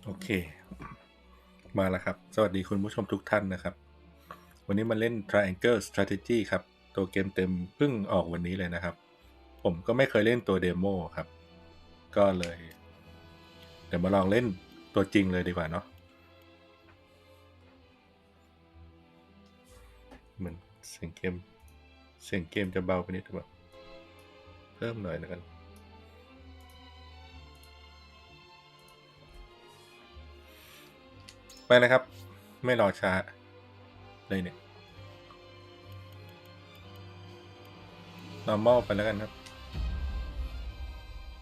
โอเคมาแล้วครับสวัสดีคุณผู้ชมทุกท่านนะครับวันนี้มาเล่น Triangle Strategy ครับตัวเกมเต็มเพิ่งออกวันนี้เลยนะครับผมก็ไม่เคยเล่นตัวเดโมครับก็เลยเดี๋ยวมาลองเล่นตัวจริงเลยดีกว่าเนาะเหมือนเสียงเกมจะเบาไปนิดหรือเปล่าเพิ่มหน่อยแล้วกันไปนะครับไม่รอช้าเลยเนี่ย normal ไปแล้วกันครับ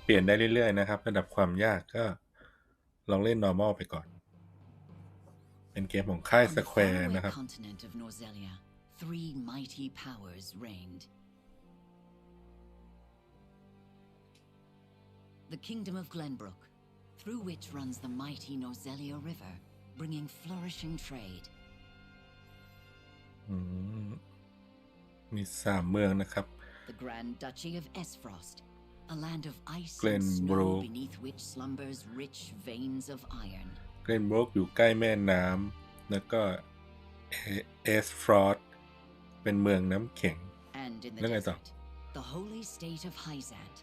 เปลี่ยนได้เรื่อยๆนะครับระดับความยากก็ลองเล่น normal ไปก่อนเป็นเกมของค่าย On the Square faraway นะครับ continent of Norzelia, three mighty powers reigned. The kingdom of Glenbrook, through which runs the mighty Norzelia River, bringing flourishing trade. มี3 เมืองนะครับ The Grand Duchy of Esfrost, a land of ice and Glenbrook snow beneath which slumbers rich veins of iron. เกรนบรูคอยู่ใกล้แม่น้ำแล้วก็เอสฟรอสเป็นเมืองน้ำแข็ง And in the แล้วไงต่อ desert, the holy state of Hyzant,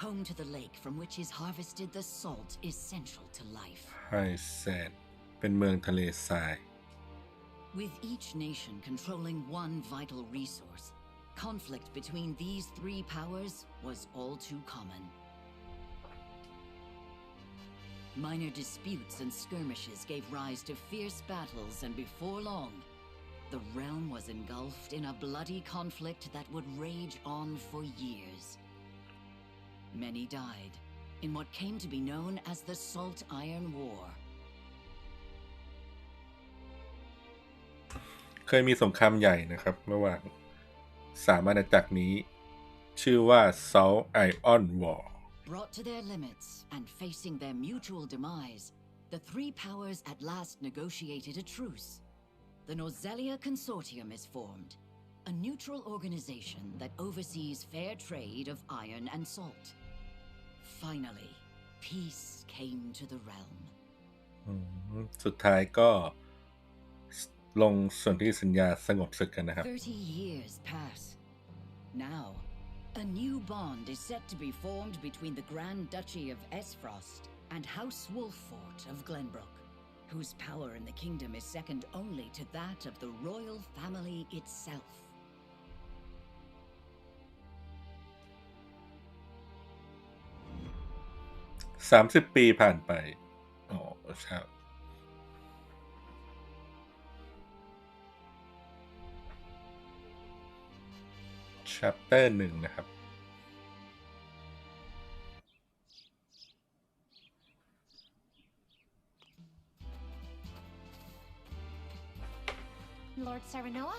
home to the lake from which is harvested the salt essential to life. ไฮแซนเป็นเมืองทะเลทราย With each nation controlling one vital resource, conflict between these three powers was all too common. Minor disputes and skirmishes gave rise to fierce battles, and before long, the realm was engulfed in a bloody conflict that would rage on for years. Many died in what came to be known as the Salt Iron War. เคยมีสงครามใหญ่นะครับระหว่าง3 อาณาจักรนี้ชื่อว่า Salt Iron War Brought to their limits and facing their mutual demise, the three powers at last negotiated a truce. The Norzelia Consortium is formed, a neutral organization that oversees fair trade of iron and salt. Finally, peace came to the realm. สุดท้ายก็ลงสนธิสัญญาสงบศึกกันนะครับ 30 years pass. Now, a new bond is set to be formed between the Grand Duchy of Esfrost and House Wolffort of Glenbrook, whose power in the kingdom is second only to that of the royal family itself. 30 ปีผ่านไปอ๋อใช่ Chapter 1นะครับ Lord Serenoa?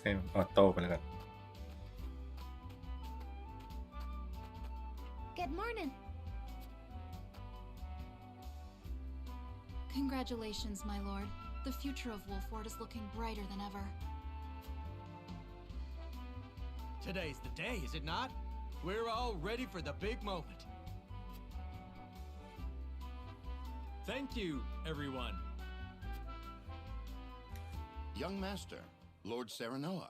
ให้ออโต้ไปแล้วกัน Good morning. Congratulations, my lord. The future of Wolffort is looking brighter than ever. Today's the day, is it not? We're all ready for the big moment. Thank you, everyone. Young master, Lord Serenoa.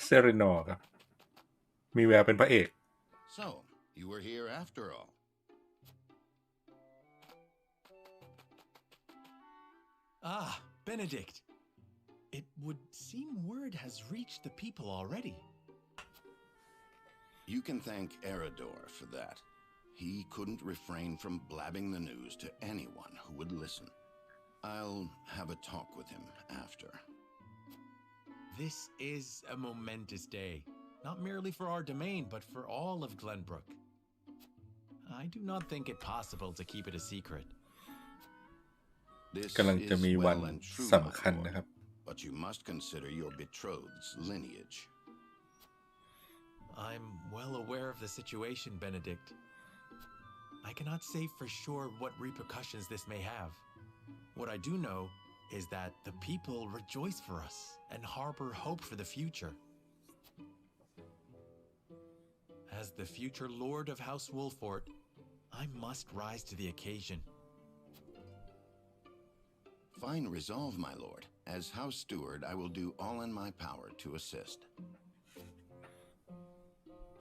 เซเรนอร์ครับมีแววเป็นพระเอก So, you were here after all. Ah, Benedict. It would seem word has reached the people already. You can thank Eridor for that. He couldn't refrain from blabbing the news to anyone who would listen. I'll have a talk with him after. This is a momentous day, not merely for our domain, but for all of Glenbrook. I do not think it possible to keep it a secret. This กำลังจะ is มีวัน well and true, สำ my คัญ lord, นะครับ but you must consider your betrothed's lineage. I'm well aware of the situation, Benedict. I cannot say for sure what repercussions this may have. What I do know is that the people rejoice for us and harbor hope for the future. As the future Lord of House Wolffort, I must rise to the occasion. Fine resolve, my lord. As house steward, I will do all in my power to assist.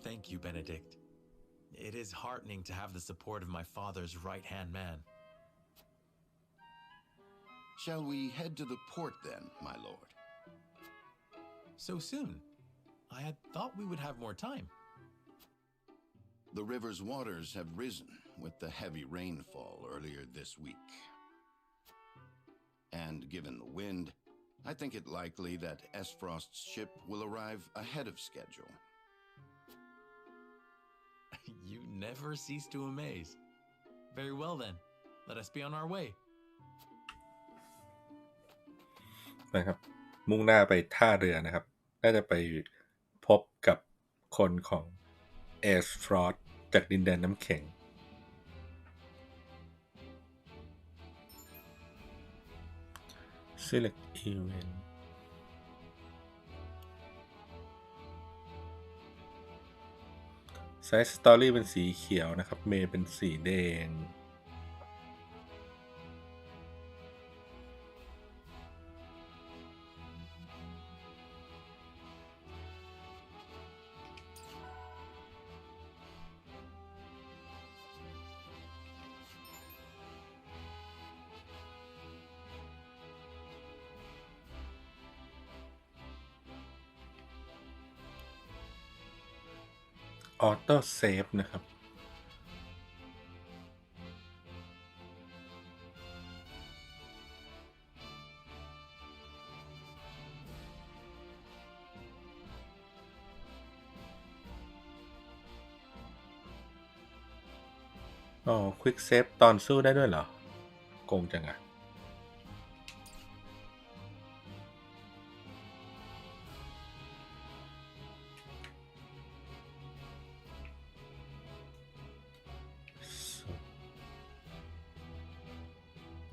Thank you, Benedict. It is heartening to have the support of my father's right-hand man. Shall we head to the port then, my lord? So soon? I had thought we would have more time. The river's waters have risen with the heavy rainfall earlier this week. And given the wind, I think it likely that Esfrost's ship will arrive ahead of schedule. You never cease to amaze. Very well then, let us be on our way. นะครับมุ่งหน้าไปท่าเรือนะครับน่าจะไปพบกับคนของเอสฟรอสจากดินแดนน้ำแข็ง Select Event ไซส์สตอรี่เป็นสีเขียวนะครับเมย์เป็นสีแดงออโต้เซฟนะครับอ๋อควิกเซฟตอนสู้ได้ด้วยเหรอโกงจังอะ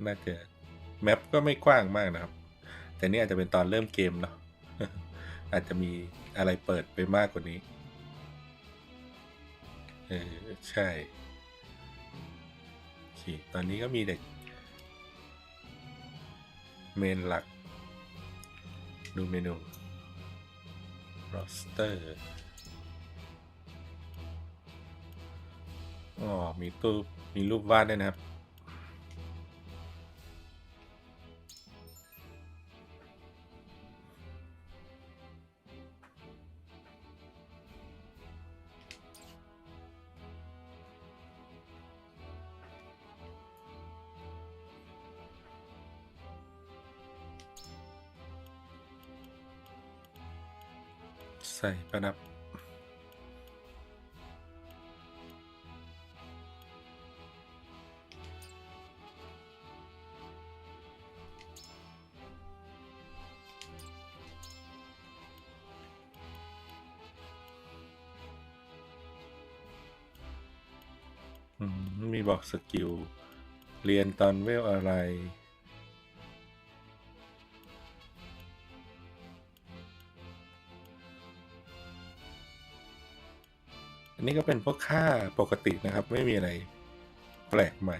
น่าจะแมปก็ไม่กว้างมากนะครับแต่นี่อาจจะเป็นตอนเริ่มเกมเนาะ อาจจะมีอะไรเปิดไปมากกว่านี้ใช่โอเคตอนนี้ก็มีเด็กเมนหลักดูเมนู roster อ๋อมีตู้มีรูปวาดด้วยนะครับใส่ประดับมีบอกสกิลเรียนตอนเวลอะไรอันนี้ก็เป็นพวกค่าปกตินะครับไม่มีอะไรแปลกใหม่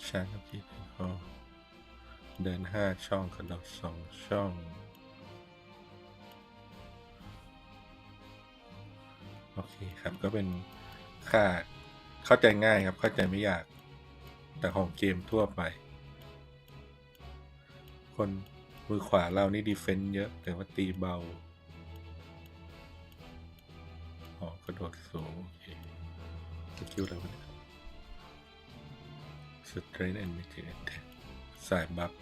ช้างกับที่เดิน5ช่องกระโดด2ช่องโอเคครับก็เป็นค่าเข้าใจง่ายครับเข้าใจไม่ยากแต่ของเกมทั่วไปคนมือขวาเรานี่ดีเฟนส์เยอะแต่ว่าตีเบากระโดดสูงโอเคสกิลอะไรวะเนี่ย Strength and Magic Attack สายบัฟ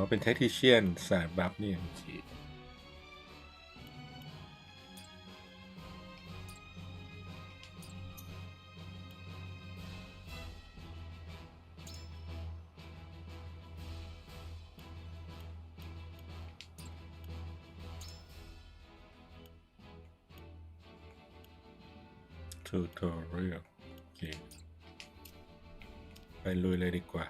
เป็น Tactician สายบัฟนี่โอเคtutorial โอเคไปลุยเลยดีกว่า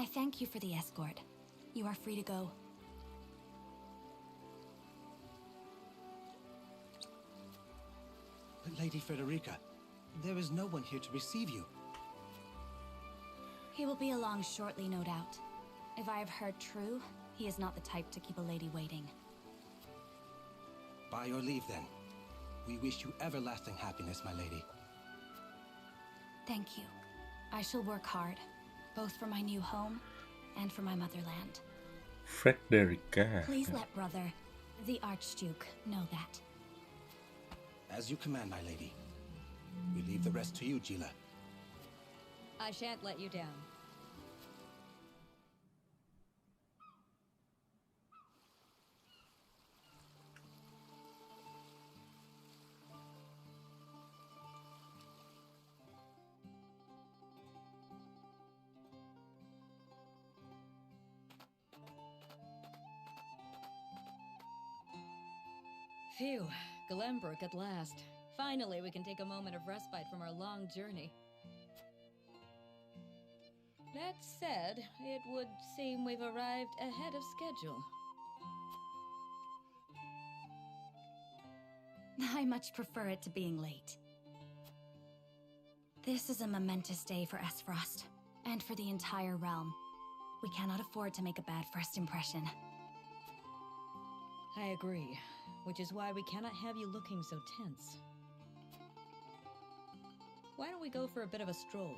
I thank you for the escort. You are free to go. But Lady Frederica, there is no one here to receive you. He will be along shortly, no doubt. If I have heard true, he is not the type to keep a lady waiting. By your leave, then. We wish you everlasting happiness, my lady. Thank you. I shall work hard, both for my new home and for my motherland. Frederica Please let brother, the Archduke, know that. As you command, my lady. We leave the rest to you, Gila. I shan't let you down. Phew, Glenbrook at last. Finally, we can take a moment of respite from our long journey. That said, it would seem we've arrived ahead of schedule. I much prefer it to being late. This is a momentous day for Esfrost, and for the entire realm. We cannot afford to make a bad first impression. I agree, which is why we cannot have you looking so tense. Why don't we go for a bit of a stroll?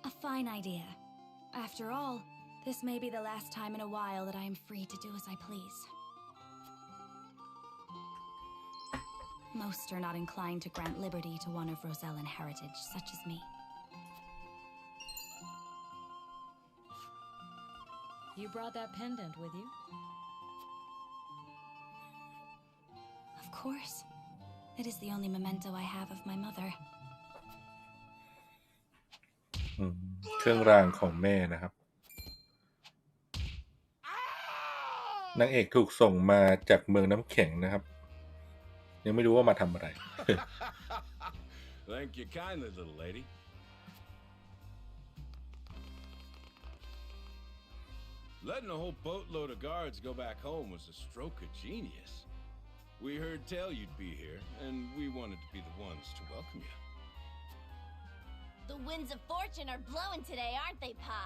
A fine idea. After all, this may be the last time in a while that I am free to do as I please. Most are not inclined to grant liberty to one of Rosellan heritage, such as me. You brought that pendant with you? Of course. It is the only memento I have of my mother. เครื่องรางของแม่นะครับ นางเอกถูกส่งมาจากเมืองน้ำแข็งนะครับ ยังไม่รู้ว่ามาทำอะไร Thank you kindly, little lady. Letting a whole boatload of guards go back home was a stroke of genius. We heard tell you'd be here, and we wanted to be the ones to welcome you. The winds of fortune are blowing today, aren't they, Pa?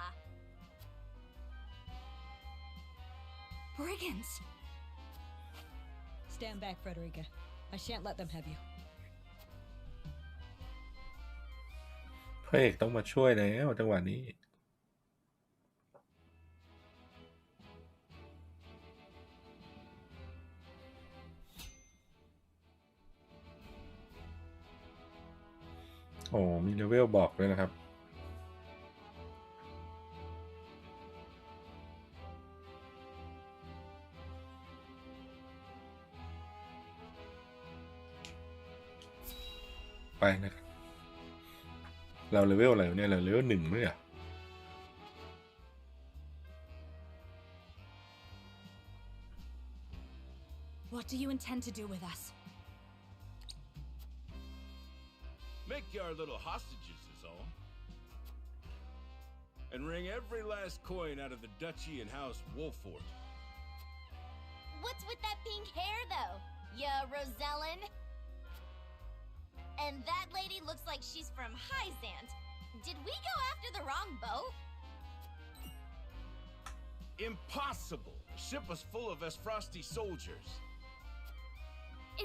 Brigands! Stand back, Frederica. I shan't let them have you. พระเอกต้องมาช่วยแล้วจังหวะนี้ โอ้มีเลเวลบอกด้วยนะครับ ไปนะครับ เราเลเวลอะไรเนี่ยเราเลเวล1ด้วยอ่ะ What do you intend to do with us? Make you our little hostages is all. And wring every last coin out of the duchy and house Wolfort. What's with that pink hair, though? Ya Rosellan? And that lady looks like she's from Hyzant. Did we go after the wrong boat? Impossible! The ship was full of Esfrosti soldiers.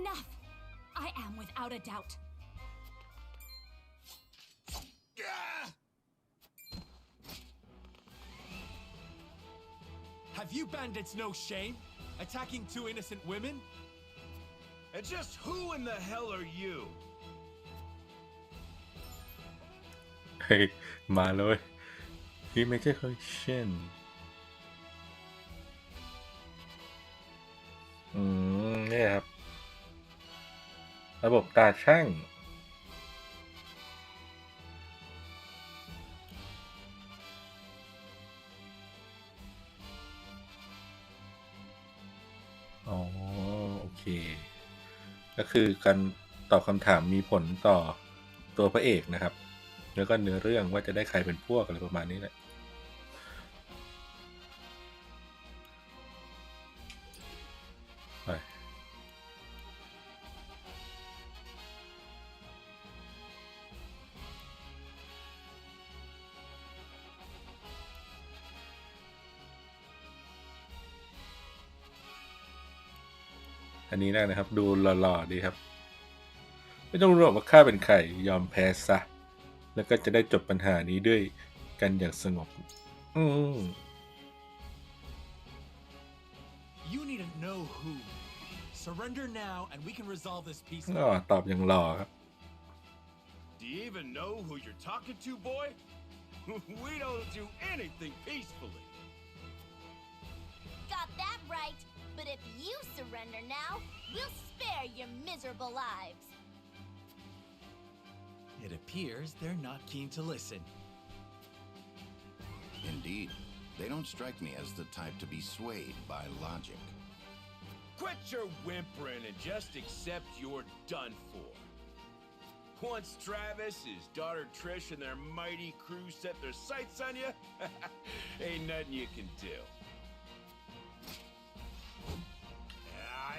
Enough! I am without a doubt. Have you bandits no shame? Attacking two innocent women? And just who in the hell are you? เฮ้ยมาเลยนี่ไม่ใช่เคยเช่นนี่ครับ ระบบตาช่างอ๋อโอเคก็คือการตอบคำถามมีผลต่อตัวพระเอกนะครับ แล้วก็เนื้อเรื่องว่าจะได้ใครเป็นพวกอะไรประมาณนี้แหละไปอันนี้ได้นะครับดูหล่อๆดีครับไม่ต้องรู้หรอกว่าข้าเป็นใครยอมแพ้ซะแล้วก็จะได้จบปัญหานี้ด้วยกันอย่างสงบYou needn't know who. Surrender now, and we can resolve this อ๋อ peacefully. ตอบอย่างหล่อครับ Do you even know who you're talking to, boy? We don't do anything peacefully. Got that right. But if you surrender now, we'll spare your miserable lives. It appears they're not keen to listen. Indeed, they don't strike me as the type to be swayed by logic. Quit your whimpering and just accept you're done for. Once Travis, his daughter Trish, and their mighty crew set their sights on you, ain't nothing you can do.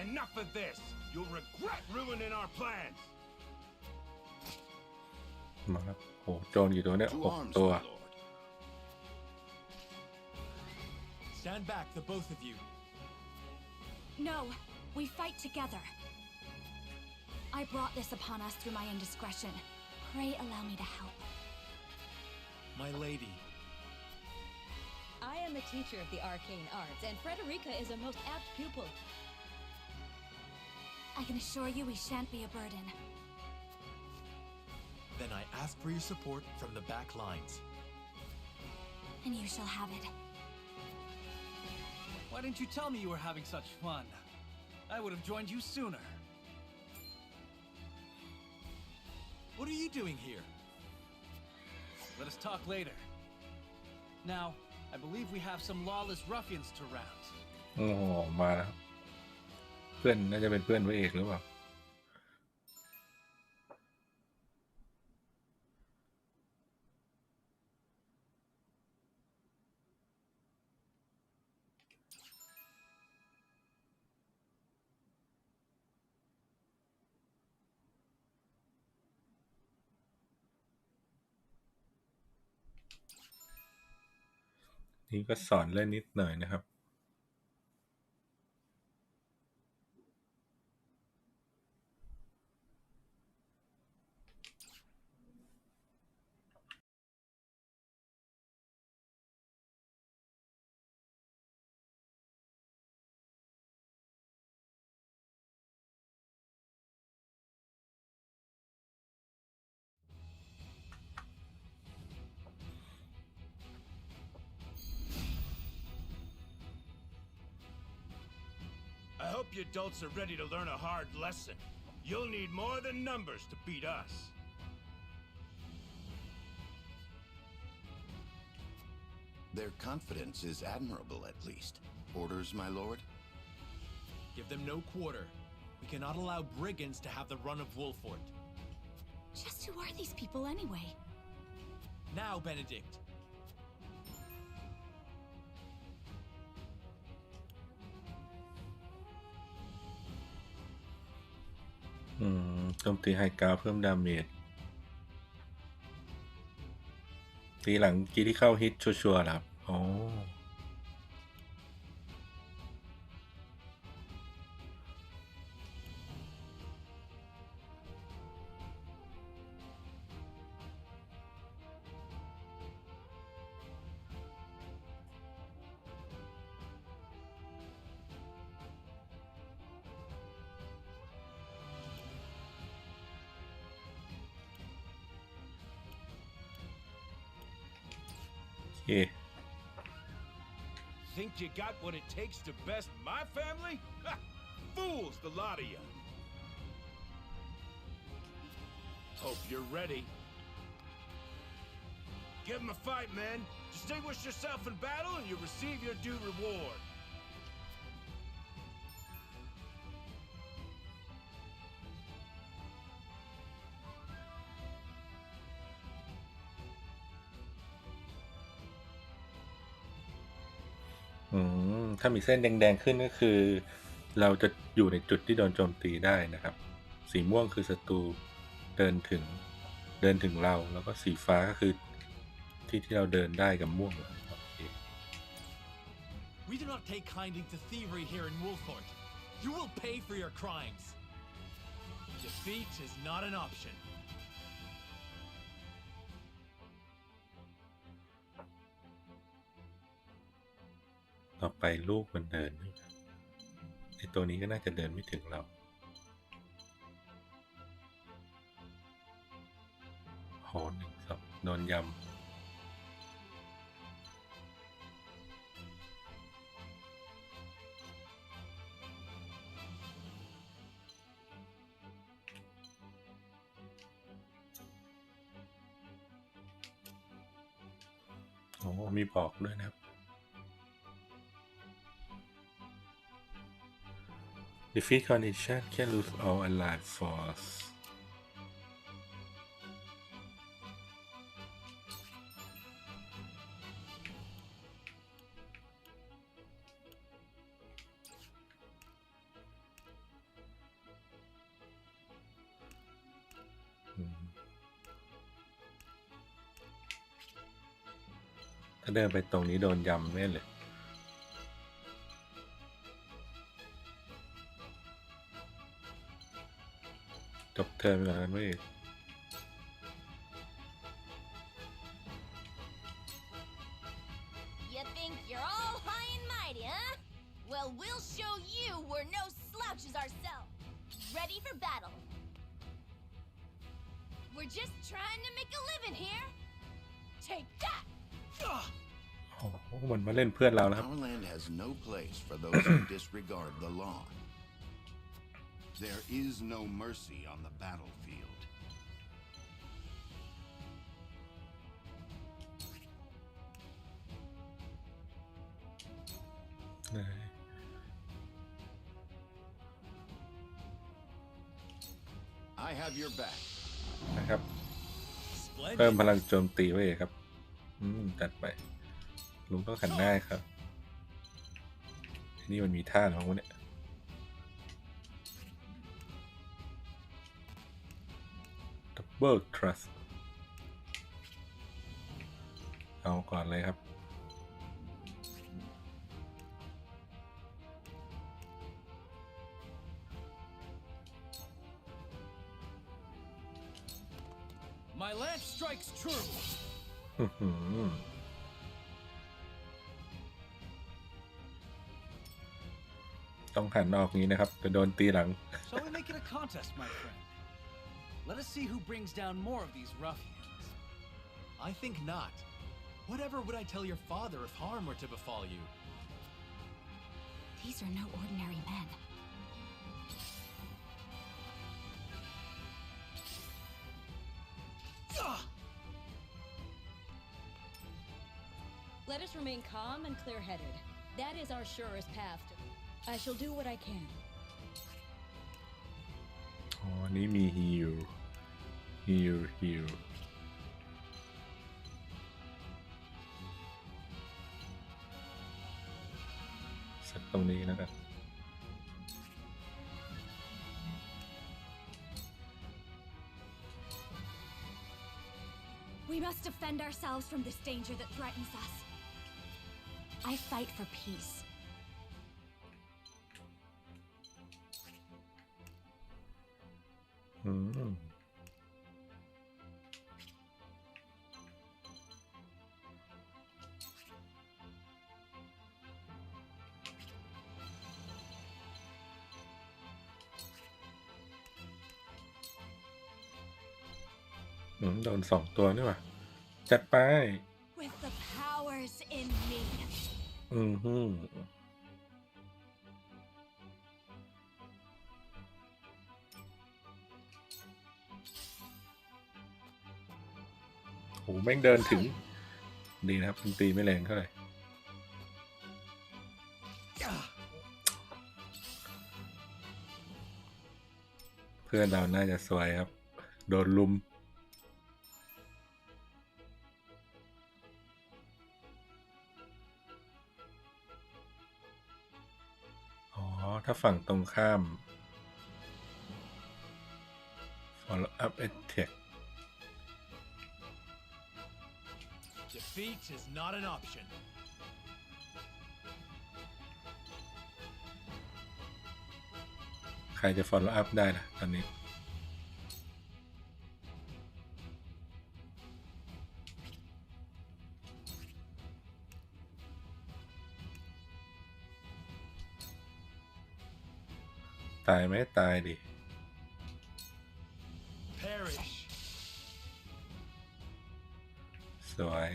Enough of this! You'll regret ruining our plans! มาครับโหโจรกี่ตัวเนี่ย To 6 arms, ตัว my lord. Stand back, the both of you. No, we fight together. I brought this upon us through my indiscretion. Pray allow me to help. My lady. I am the teacher of the arcane arts, and Frederica is a most apt pupil. I can assure you we shan't be a burden. Then I ask for your support from the back lines. And you shall have it. Why didn't you tell me you were having such fun? I would have joined you sooner. What are you doing here? Let us talk later. Now, I believe we have some lawless ruffians to rout. โอ้มาแล้วเพื่อนน่าจะเป็นเพื่อนพระเอกหรือเปล่านี่ก็สอนเล่นนิดหน่อยนะครับI hope you adults are ready to learn a hard lesson. You'll need more than numbers to beat us. Their confidence is admirable, at least. Orders, my lord? Give them no quarter. We cannot allow brigands to have the run of Wolfort. Just who are these people anyway? Now, Benedict. โจมตีไฮกราวเพิ่มดาเมจตีหลังกี้ที่เข้าฮิตชัวร์ๆครับอ๋อโอเค Think you got what it takes to best my family? Ha! Fools, the lot of you. Hope you're ready. Give 'em a fight, men. Distinguish yourself in battle and you'll receive your due reward. ถ้ามีเส้นแดงๆขึ้นก็คือเราจะอยู่ในจุดที่โดนโจมตีได้นะครับสีม่วงคือศัตรูเดินถึงเราแล้วก็สีฟ้าก็คือที่เราเดินได้กับม่วงโอเค We do not take kindly to thievery here in Wolfort. You will pay for your crimes. Defeat is not an option. ต่อไปลูกมันเดินไอตัวนี้ก็น่าจะเดินไม่ถึงเราโห1 2โดนยำมีบอกด้วยนะครับ Defeat condition can lose all allied force ถ้าเดินไปตรงนี้โดนยำแน่เลยจบเทอมก่อนกันเว้ย You think you're all high and mighty, huh? Well, we'll show you we're no slouches ourselves. Ready for battle. We're just trying to make a living here. Take that! มันมาเล่นเพื่อนเราแล้วครับ Our land has no place for those who disregard the law. There is no mercy on the battlefield. นะครับเพิ่มพลังโจมตีไว้ครับจัดไปลุงต้องหันหน้าครับนี่มันมีท่าของมันเนี่ยดับเบิลทรัสเอาก่อนเลยครับMy lance strikes true. ต้องหันออกนี้นะครับจะโดนตีหลัง So we make it a contest, my friend. Let us see who brings down more of these ruffians. I think not. Whatever would I tell your father if harm were to befall you? These are no ordinary men. Let us remain calm and clear-headed. That is our surest path to... I shall do what I can. อ๋อนี่มีฮิลสักตรงนี้นะครับ We must defend ourselves from this danger that threatens us. I fight for peace. โดน2 ตัวนี่หว่าจัดไป With the powers in me. โหแม่งเดินถึงดีนะครับมันตีไม่แรงเท่าไหร่เพื่อนเราน่าจะสวยครับโดนลุม ถ้าฝั่งตรงข้าม follow up attack Defeat is not an option. ใครจะ follow up ได้ล่ะตอนนี้ตายไหมตายดิ Perish. สวย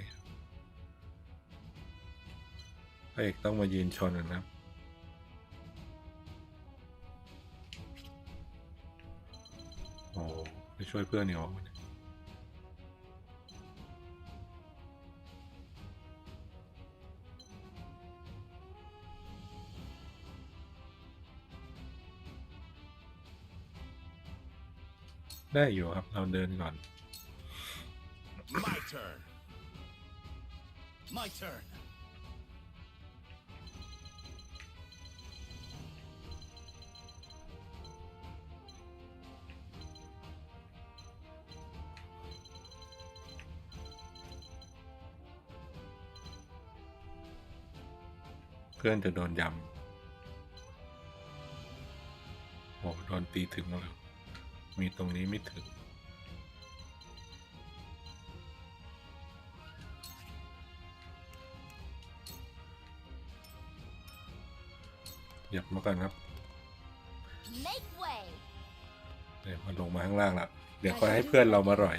พระเอกต้องมายืนชนนะครับโอ้ไปช่วยเพื่อนเนี่ยวะได้อยู่ครับเราเดินก่อน My turn. My turn. เพื่อนจะโดนยำโอ้โดนตีถึงแล้วมีตรงนี้ไม่ถึงหยับมาก่อนครับ Make way. เดี๋ยวมันลงมาข้างล่างละเดี๋ยวค่อยให้เพื่อนเรามาร่อย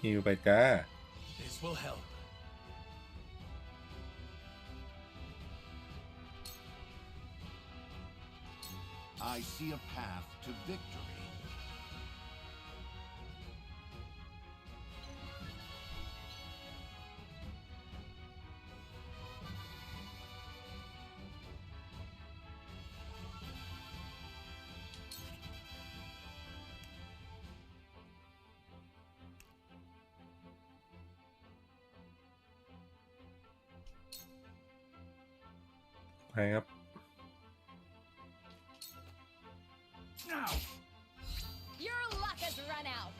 ฮิวไปจ้า This will help. I see a path to victory.ไปครับ Your luck has run out.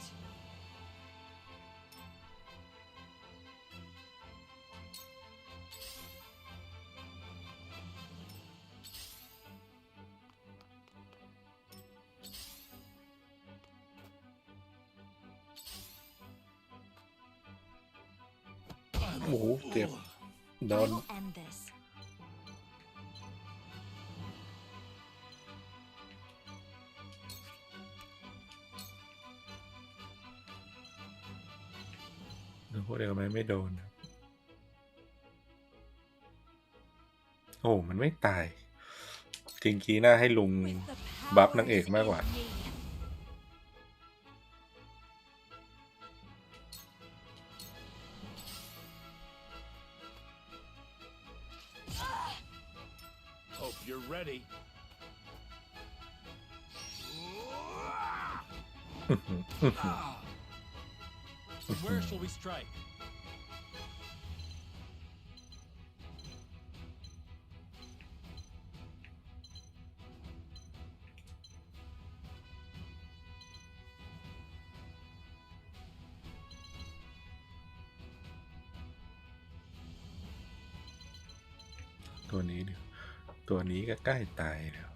โอ้โหเจ็บโด I น will end this. ดูพวกเดียวไหมไม่โดนโอ้มันไม่ตายจริงกี้น่าให้ลุง With the บัฟนาง powers เอกมากกว่า in me. Hope you're ready. Where shall we strike? ตัวนี้ดิตัวนี้ก็ใกล้ตายแล้ว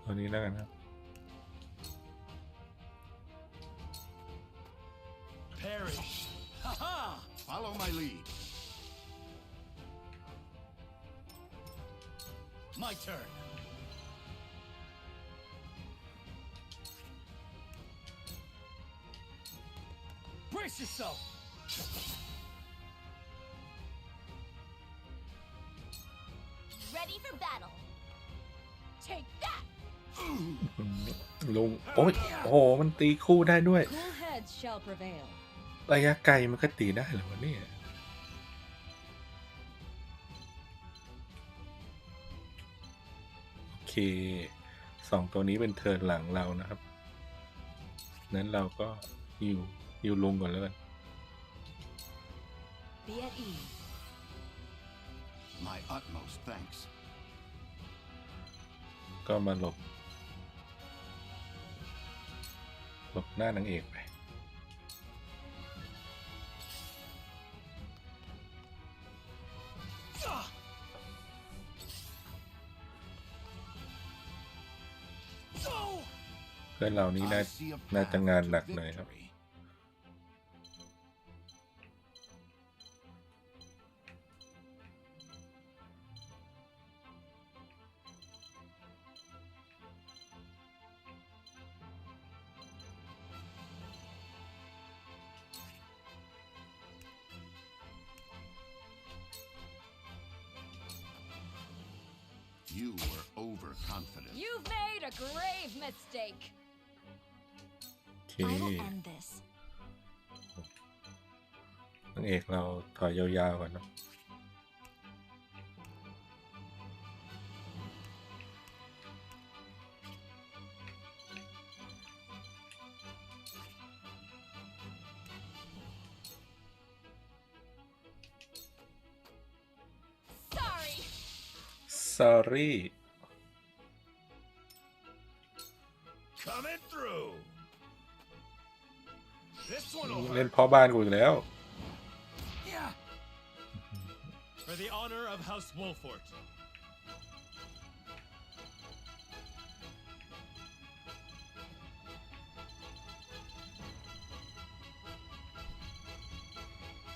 ตัวนี้แล้วกันครับ Perish. Ha! Follow my lead. My turn. Brace yourself. Ready for battle. Take that. ลุงโอ้ยโอ้โหมันตีคู่ได้ด้วย Cool heads shall prevail. ระยะไกลมันก็ตีได้เหรอวะเนี่ยโอเค2ตัวนี้เป็นเทิร์นหลังเรานะครับนั้นเราก็อยู่ลุงก่อนแล้วกัน Be at ease. My utmost thanks. ก็มาหลบหน้านางเอกไปเพื่อนเรานี้น่าจะงานหนักหน่อยครับYou were overconfident. You've made a grave mistake. โอเค I will end this. นางเอกเราถอยยาวๆก่อนเนาะSorry Coming through. This one will เล่น hurt. พ่อบ้านกูอีกแล้ว For the honor of House Wolfort.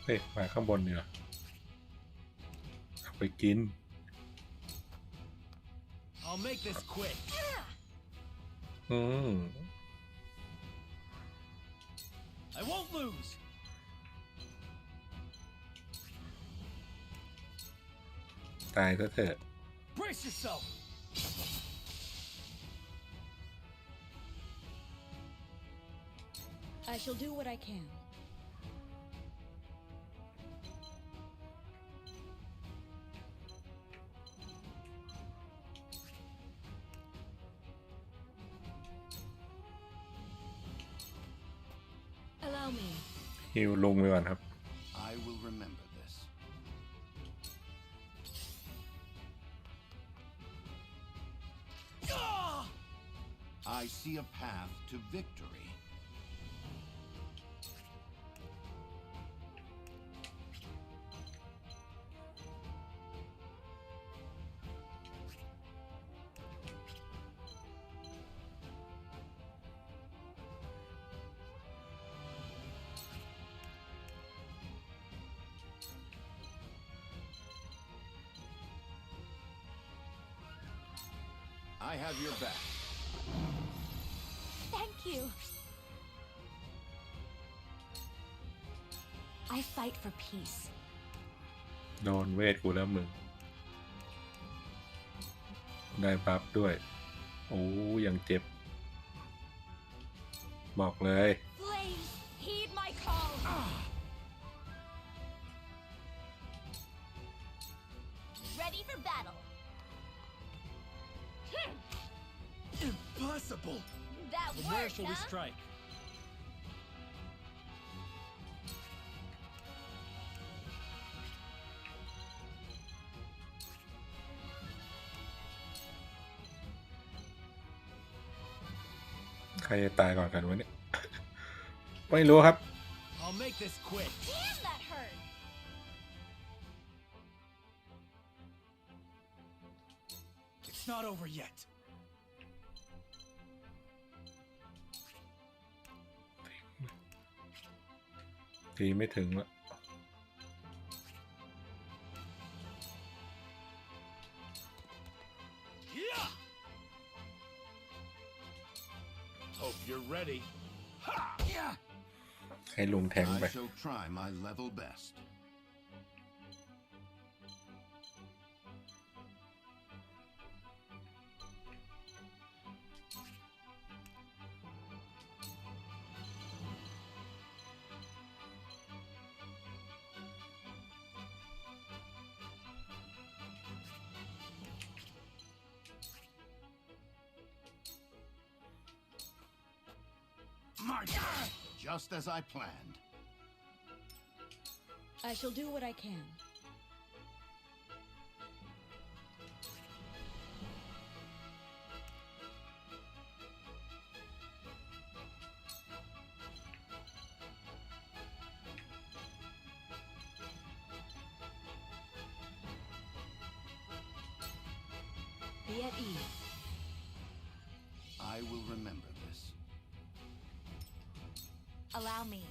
เฮ้ยมาข้างบนเนี่ยเอาไปกิน I'll make this quick. I won't lose. ตายซะเถอะ Brace yourself. I shall do what I can. Allow me. ฮิวลงไปก่อนครับ I will remember this. I see a path to victory. I have your back. Thank you. I fight for peace. โดนเวทกูแล้วมึง ได้บัฟด้วย โอ้ยังเจ็บ บอกเลย Flames, heed my call. Ready for battle. Impossible. That From where worked, shall we huh? strike? ใครจะตายก่อนกันวะเนี่ย ไม่รู้ครับ I'll make this quick. Damn, that hurt. It's not over yet. ทีไม่ถึงละ Hope you're ready. ให้ลุงแทงไป I shall try my level best. Just as I planned. I shall do what I can. Be at ease. I will remember this. Allow me.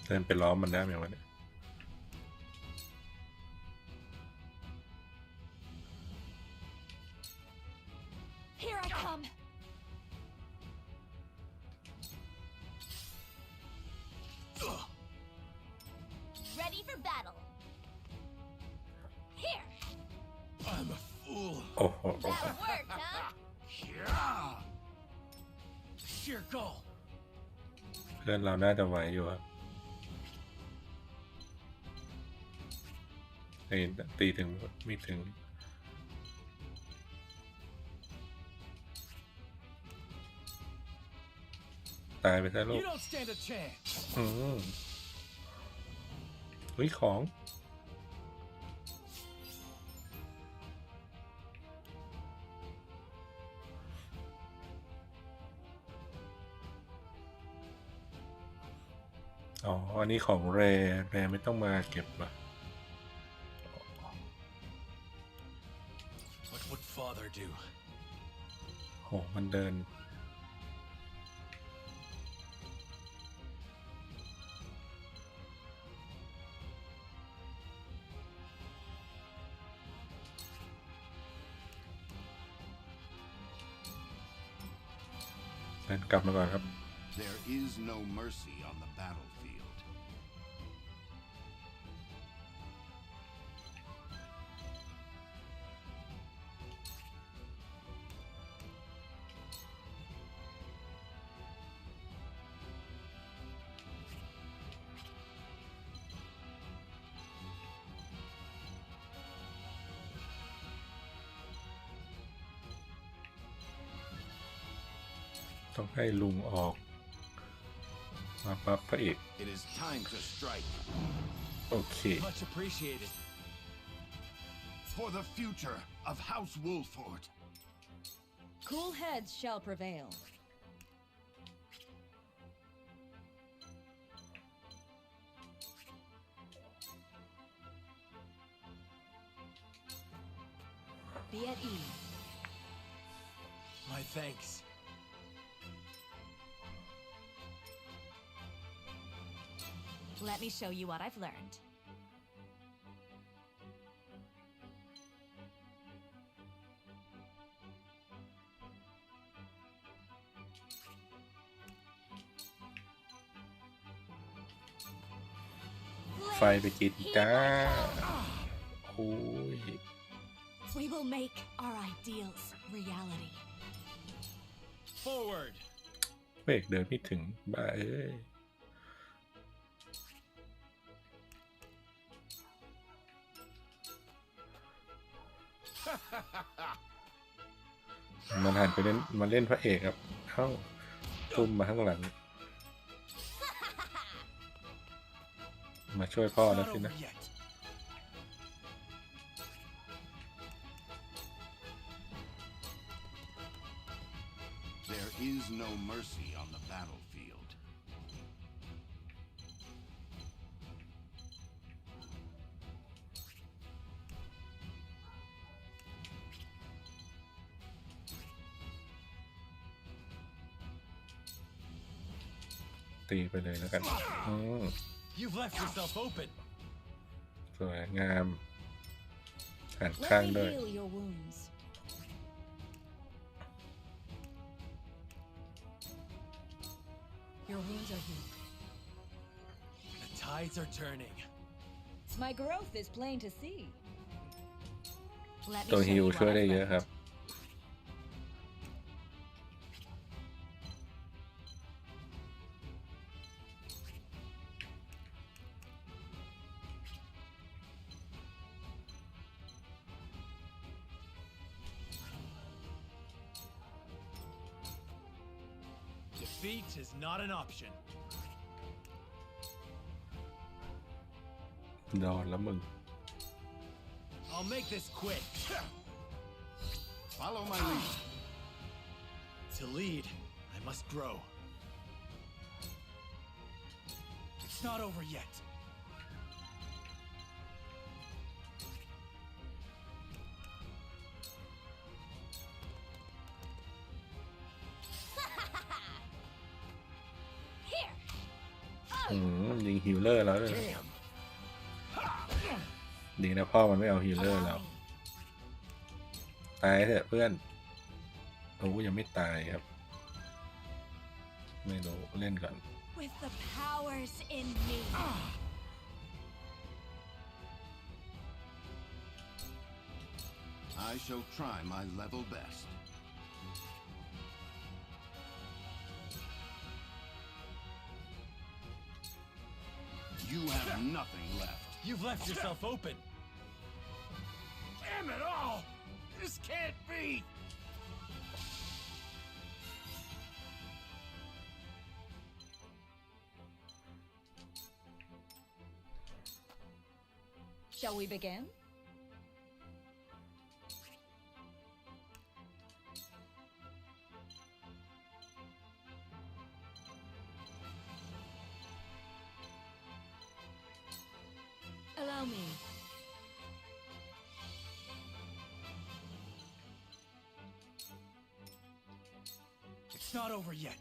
เดินไปล้อมมันได้ไหมวะเนี่ย Here I come. Ready for battle. Here. I'm a fool. โอ้โห That worked, huh? Yeah. Sheer goal. เพื่อนเราน่าจะไหวอยู่ครับไอ้ตีถึงไม่ถึง ตายไปซะลูก You don't stand a chance. เฮ้ยของ อ๋อ อันนี้ของแรไม่ต้องมาเก็บว่ะ What would father do? โห มันเดิน เดินกลับมาก่อนครับ There is no mercy on the battlefield.ต้องให้ลุงออก มาปั๊บพระเอก It is time to strike. โอเค Much appreciated. For the future of House Wolford. Cool heads shall prevail. Be at ease. My thanks. Let me show you what I've learned. Fire ไฟไปกินจ้า โอ้ย We will make our ideals reality. Forward. เบรกเดินไม่ถึงบ้าเอ้ย มันหันไปเล่นมาเล่นพระเอกครับเข้าตุ้มมาข้างหลัง มาช่วยพ่อแล้ว Not สิ over นะ yet. There is no mercy on the battlefield. ตีไปเลยแล้วกันYou've left yourself open. สวยงามหันข้างด้วย Let me heal your wounds. Your wounds are healed. The tides are turning. My growth is plain to see. Let me ตัว show ฮิ you ว what ช่วย I ได้เยอะ found. ครับ Defeat is not an option. โดนแล้วมึง I'll make this quick. Follow my lead. To lead, I must grow. It's not over yet. Here. ยิงฮิลเลอร์แล้วเลยดีนะพ่อมันไม่เอาฮิลเลอร์แล้ว ตายเถอะเพื่อนโอ้ยังไม่ตายครับ ไม่รู้เล่นก่อน With the powers in me. I shall try my level best. You have nothing left. You've left yourself open. Damn it all! This can't be! Shall we begin? Allow me. It's not over yet.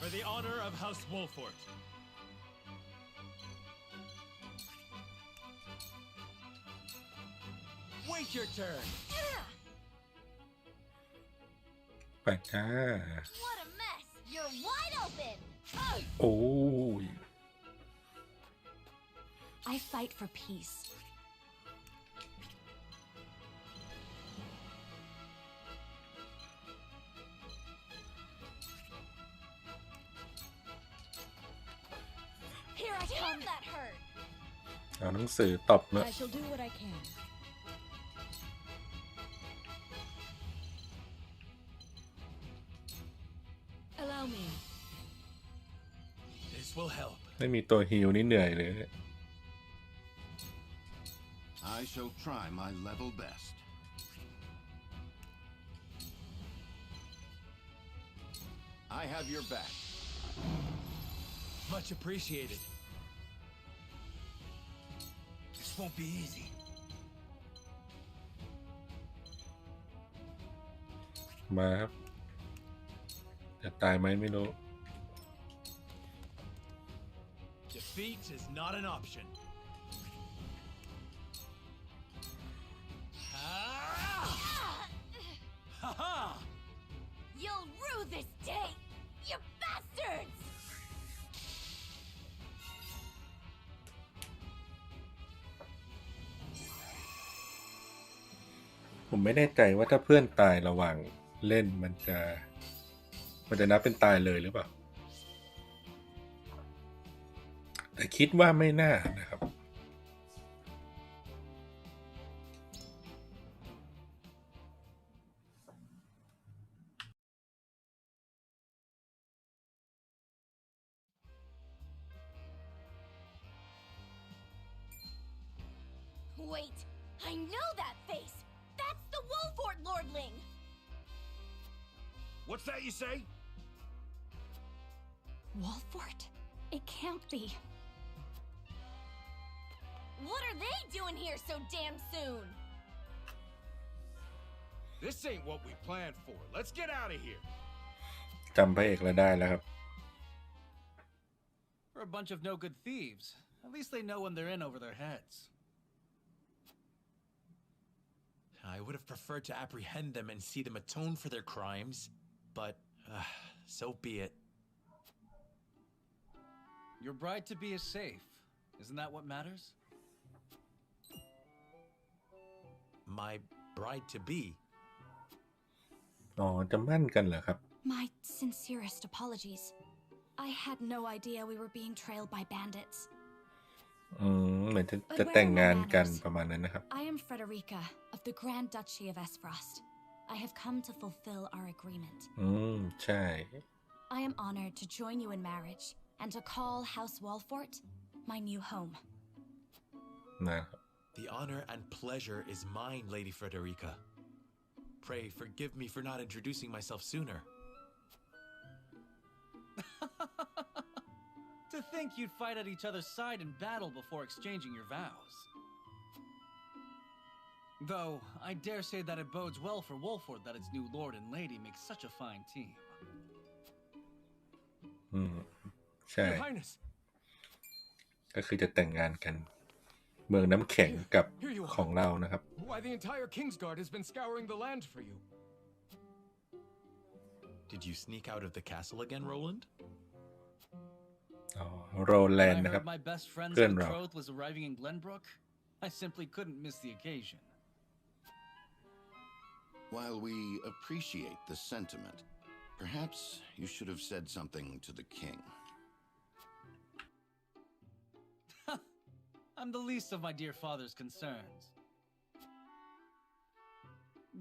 For the honor of House Wolfort. Wait your turn. ไปจ้า What a mess! You're wide open! โอ้ย I fight for peace. Here I come! That hurt! เอาหนังสือตบเลย I shall do what I can. Allow me. This will help. ไม่มีตัวฮิลนี่เหนื่อยเลย I shall try my level best. I have your back. Much appreciated. This won't be easy. มาครับจะตายไหมไม่รู้ Defeat is not an option. Ha ha! You'll rue this day! You bastards! ผมไม่แน่ใจว่าถ้าเพื่อนตายระหว่างเล่นมันจะนับเป็นตายเลยหรือเปล่า แต่คิดว่าไม่น่านะครับ Wait! I know that face! That's the Wolfort Lordling! What's that you say? Wolfort? It can't be. What are they doing here so damn soon? This ain't what we planned for. Let's get out of here. จำพระเอกแล้วได้แล้วครับ For a bunch of no good thieves. At least they know when they're in over their heads. I would have preferred to apprehend them and see them atone for their crimes, but so be it. Your bride-to-be is safe. Isn't that what matters? My bride-to-be? อ๋อจะมั่นกันเหรอครับ My sincerest apologies. I had no idea we were being trailed by bandits. เหมือนจะแต่งงานกันประมาณนั้นนะครับ I am Frederica of the Grand Duchy of Esfrost. I have come to fulfill our agreement. ใช่ I am honored to join you in marriage and to call House Walfort my new home. นะครับ The honor and pleasure is mine, Lady Frederica. Pray forgive me for not introducing myself sooner. To think you'd fight at each other's side in battle before exchanging your vows. Though, I dare say that it bodes well for Wolford that its new lord and lady make such a fine team. ใช่ Your Highness. ก็คือจะแต่งงานกัน เมืองน้ำแข็งกับของเรานะครับ Why, the entire Kingsguard has been scouring the land for you. Did you sneak out of the castle again, Roland? อ๋อโรแลน When ด์ I นะครับ heard my best friend's เพื่อนเรา betrothed was arriving in Glenbrook, I simply couldn't miss the occasion. While we appreciate the sentiment, perhaps you should have said something to the king. I'm the least of my dear father's concerns.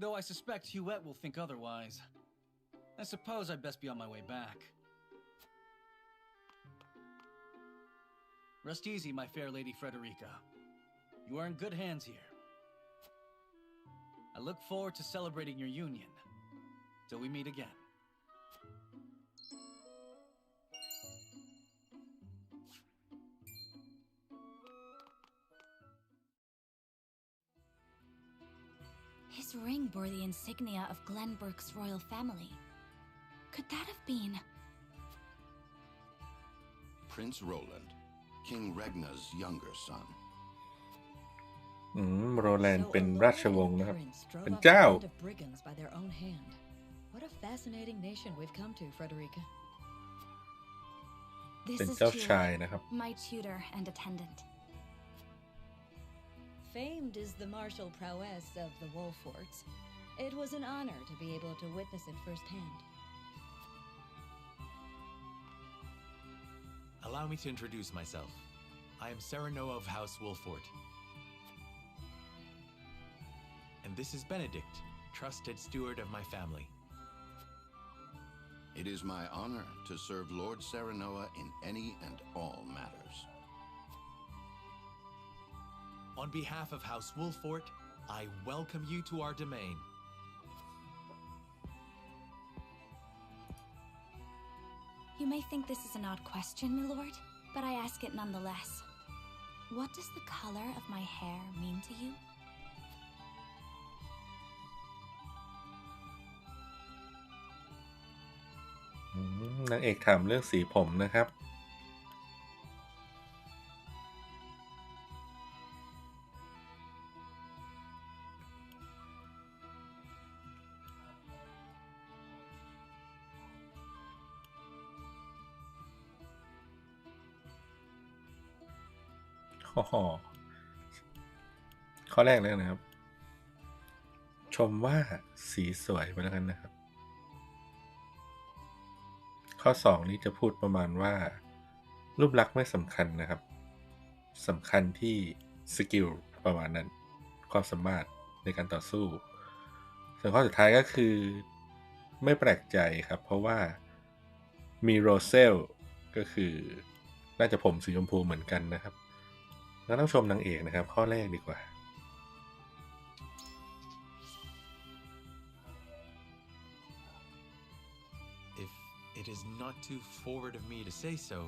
Though I suspect Huette will think otherwise. I suppose I'd best be on my way back. Rest easy, my fair Lady Frederica. You are in good hands here. I look forward to celebrating your union. Till we meet again. His ring bore the insignia of Glenbrook's royal family. Could that have been... Prince Roland, King Regna's younger son. โรแลนด์เป็นราชวงศ์นะครับ drove เป็น off a เจ้า band of brigands by their own hand. What a fascinating nation we've come to, Frederica. This เป็น is เจ้าชาย Juliet, นะครับ my tutor and attendant. Famed is the martial prowess of the Wolforts. It was an honor to be able to witness it firsthand. Allow me to introduce myself. I am Serenoa of House Wolfort. And this is Benedict, trusted steward of my family. It is my honor to serve Lord Serenoa in any and all matters. On behalf of House Wolfort, I welcome you to our domain. You may think this is an odd question, my lord, but I ask it nonetheless. What does the color of my hair mean to you? นางเอกถามเรื่องสีผมนะครับ ข้อแรกเลยนะครับ ชมว่าสีสวยไปแล้วกันนะครับ ข้อ2นี้จะพูดประมาณว่า รูปลักษณ์ไม่สำคัญนะครับสำคัญที่สกิลประมาณนั้นความสามารถในการต่อสู้ส่วนข้อสุดท้ายก็คือไม่แปลกใจครับเพราะว่ามีโรเซลก็คือน่าจะผมสีชมพูเหมือนกันนะครับแล้วต้องชมนางเอกนะครับข้อแรกดีกว่า If it is not too forward of me to say so,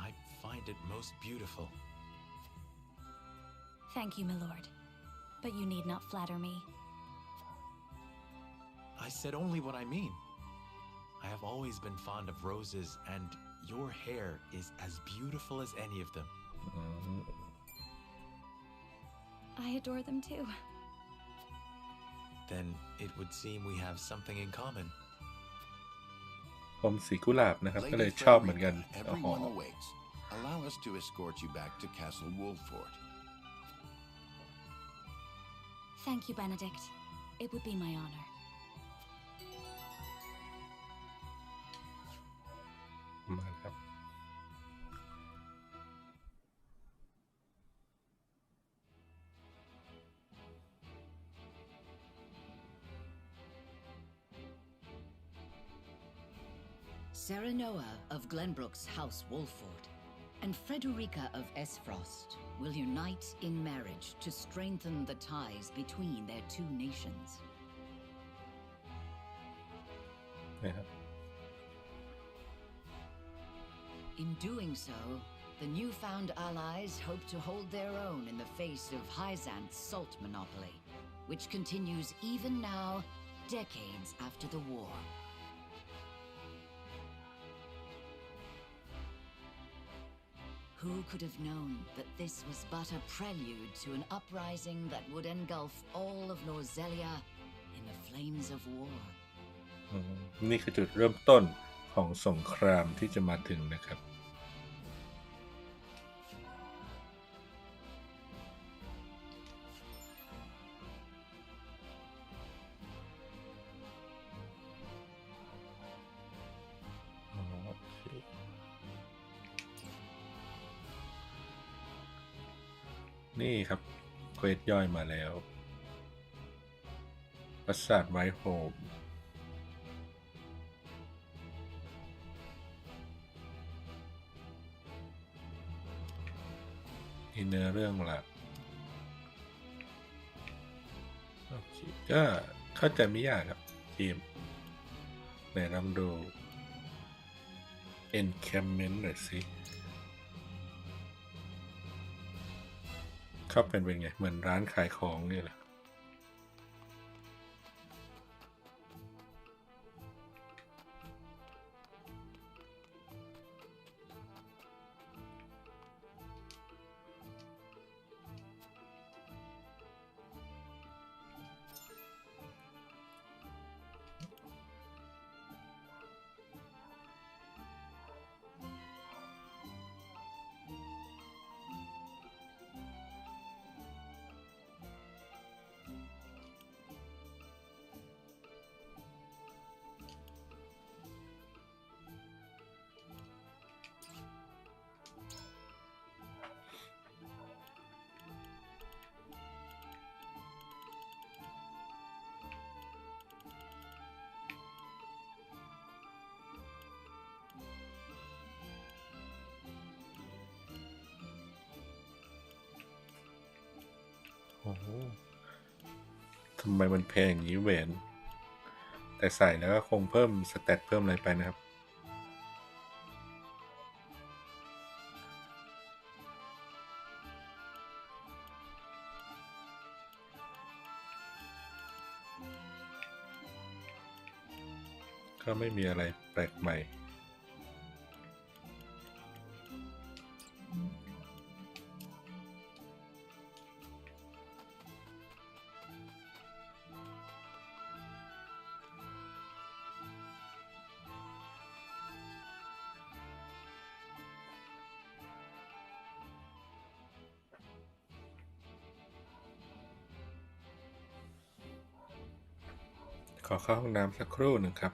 I find it most beautiful. Thank you, my lord. But you need not flatter me. I said only what I mean. I have always been fond of roses, and your hair is as beautiful as any of them. I adore them too. Then it would seem we have something in common. ผมสีกุหลาบนะครับก็เลย Lady ชอบเหมือนกัน Frederica, everyone awaits. Allow us to escort you back to Castle Wolffort. Thank you, Benedict. It would be my honor. มาครับ Serenoa of Glenbrook's House Wolffort and Frederica of Esfrost will unite in marriage to strengthen the ties between their two nations. นะครับ In doing so, the newfound allies hope to hold their own in the face of Hyzant's salt monopoly, which continues even now, decades after the war. Who could have known that this was but a prelude to an uprising that would engulf all of Norzelia in the flames of war? นี่คือจุดเริ่มต้นของสงครามที่จะมาถึงนะครับนี่ครับเควสย่อยมาแล้วปราสาทไวท์โฮมเนื้อเรื่องหลักโอเคก็เข้าใจไม่ยากครับเกมไหนลองดู encampment หน่อยสิเข้าเป็นไงเหมือนร้านขายของนี่แหละโอ้โหทำไมมันแพงอย่างนี้แหวนแต่ใส่แล้วก็คงเพิ่มสเตตเพิ่มอะไรไปนะครับก็ไม่มีอะไรแปลกใหม่ขอเข้าห้องน้ำสักครู่หนึ่งครับ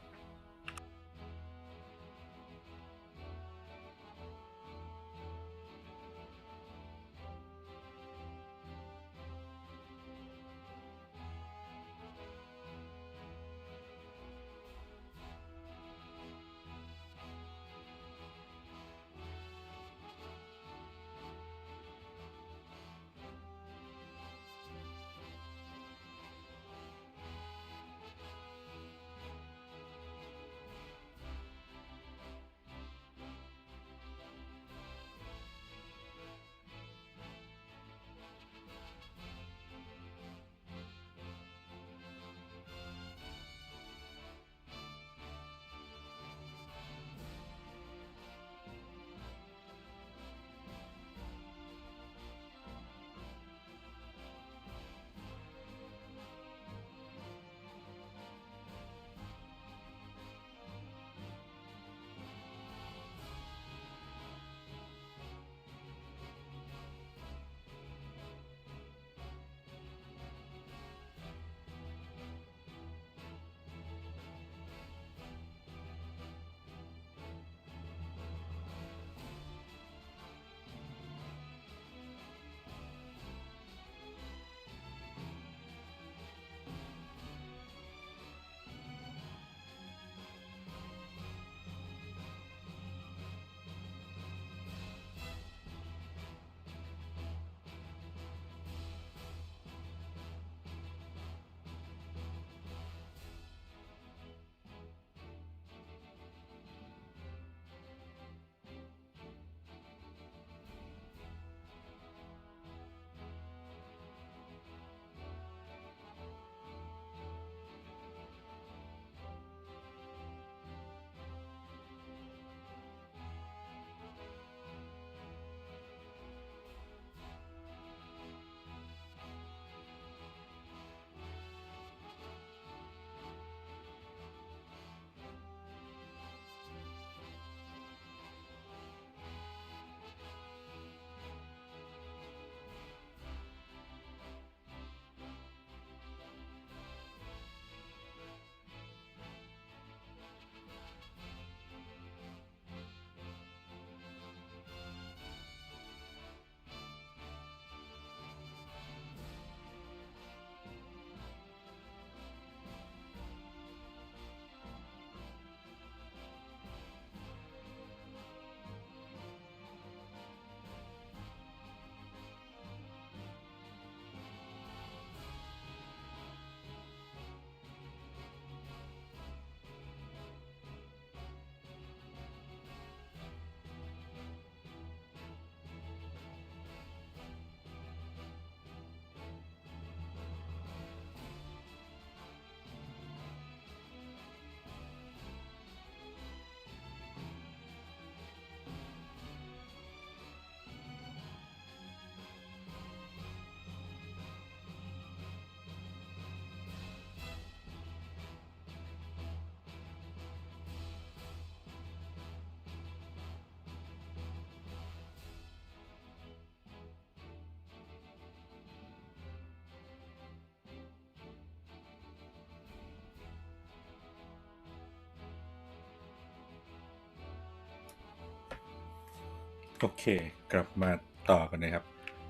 โอเคกลับมาต่อกันนะครับ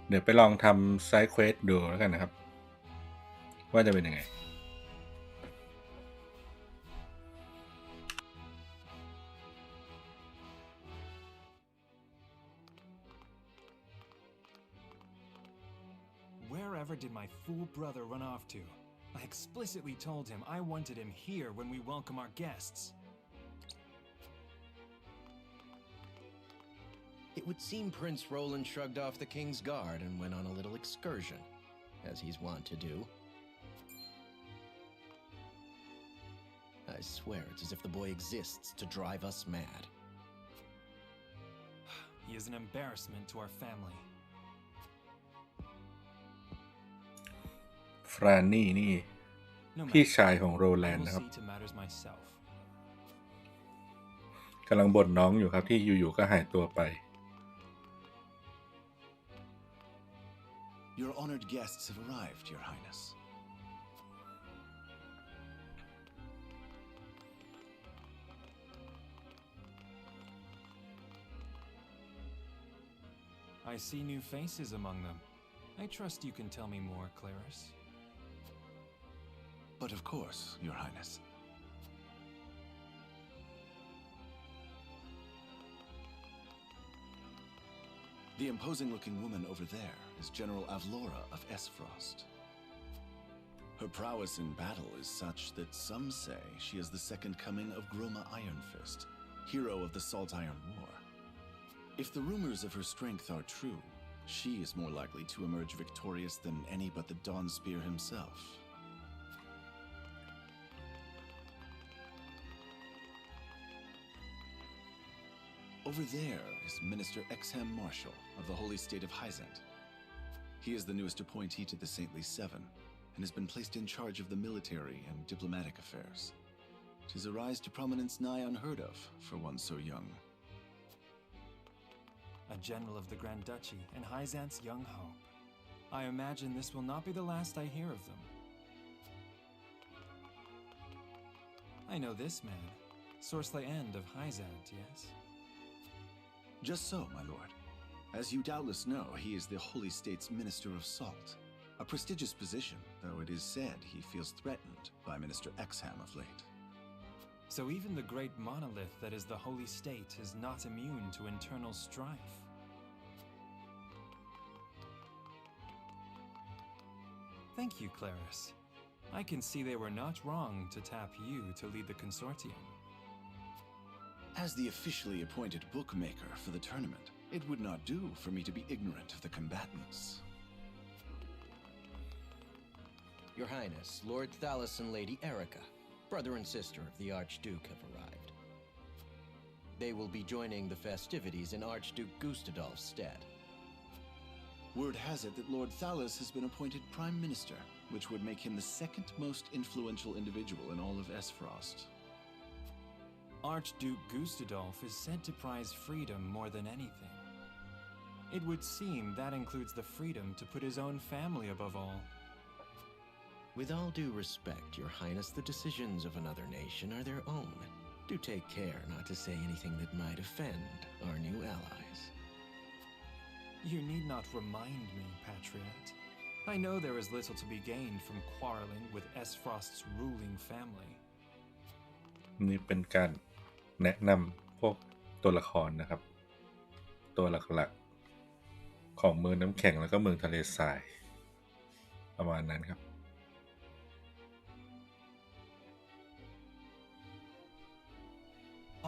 เดี๋ยวไปลองทำไซด์เควสดูแล้วกันนะครับว่าจะเป็นยังไงWherever did my fool brother run off to? I explicitly told him I wanted him here when we welcome our guests. It would seem Prince Roland shrugged off the King's Guard and went on a little excursion, as he's wont to do. I swear it's as if the boy exists to drive us mad. He is an embarrassment to our family. ฟรานนี่นี่พี่ชายของโรแลนด์นะครับกำลังบ่นน้องอยู่ครับที่อยู่ๆก็หายตัวไป Your honored guests have arrived, Your Highness. I see new faces among them. I trust you can tell me more, Clarice. But of course, Your Highness. The imposing-looking woman over there is General Avlora of Esfrost. Her prowess in battle is such that some say she is the second coming of Groma Ironfist, hero of the Salt Iron War. If the rumors of her strength are true, she is more likely to emerge victorious than any but the Dawnspear himself. Over there is Minister Exham Marshal of the Holy State of Hyzant. He is the newest appointee to the Saintly Seven, and has been placed in charge of the military and diplomatic affairs. 'Tis a rise to prominence nigh unheard of for one so young. A general of the Grand Duchy and Hyzant's young hope. I imagine this will not be the last I hear of them. I know this man, Sorsle End of Hyzant, yes? Just so, my lord. As you doubtless know, he is the Holy State's Minister of Salt, a prestigious position, though it is said he feels threatened by Minister Exham of late. So even the great monolith that is the Holy State is not immune to internal strife. Thank you, Clarice. I can see they were not wrong to tap you to lead the consortium. As the officially appointed bookmaker for the tournament, it would not do for me to be ignorant of the combatants. Your Highness, Lord Thalas and Lady Erica, brother and sister of the Archduke, have arrived. They will be joining the festivities in Archduke Gustadolf's stead. Word has it that Lord Thalas has been appointed Prime Minister, which would make him the second most influential individual in all of Esfrost. Archduke Gustadolf is said to prize freedom more than anything. It would seem that includes the freedom to put his own family above all. With all due respect, Your Highness, the decisions of another nation are their own. Do take care not to say anything that might offend our new allies. You need not remind me, Patriot. I know there is little to be gained from quarreling with Esfrost's ruling family. นี่เป็นการแนะนำพวกตัวละครนะครับ ตัวหลักๆของเมืองน้ำแข็งแล้วก็เมืองทะเลทรายประมาณนั้นครับ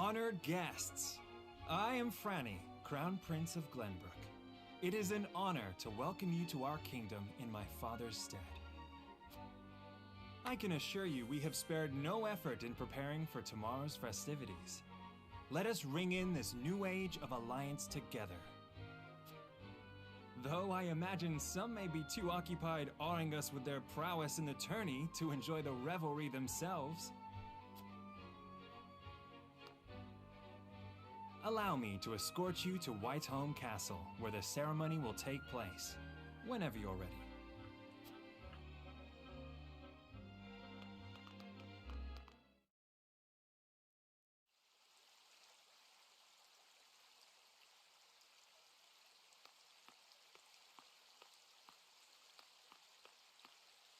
Honored guests, I am Franny, Crown Prince of Glenbrook. It is an honor to welcome you to our kingdom in my father's stead. I can assure you we have spared no effort in preparing for tomorrow's festivities. Let us ring in this new age of alliance together. Though I imagine some may be too occupied awing us with their prowess in the tourney to enjoy the revelry themselves. Allow me to escort you to Whitehome Castle, where the ceremony will take place, whenever you're ready.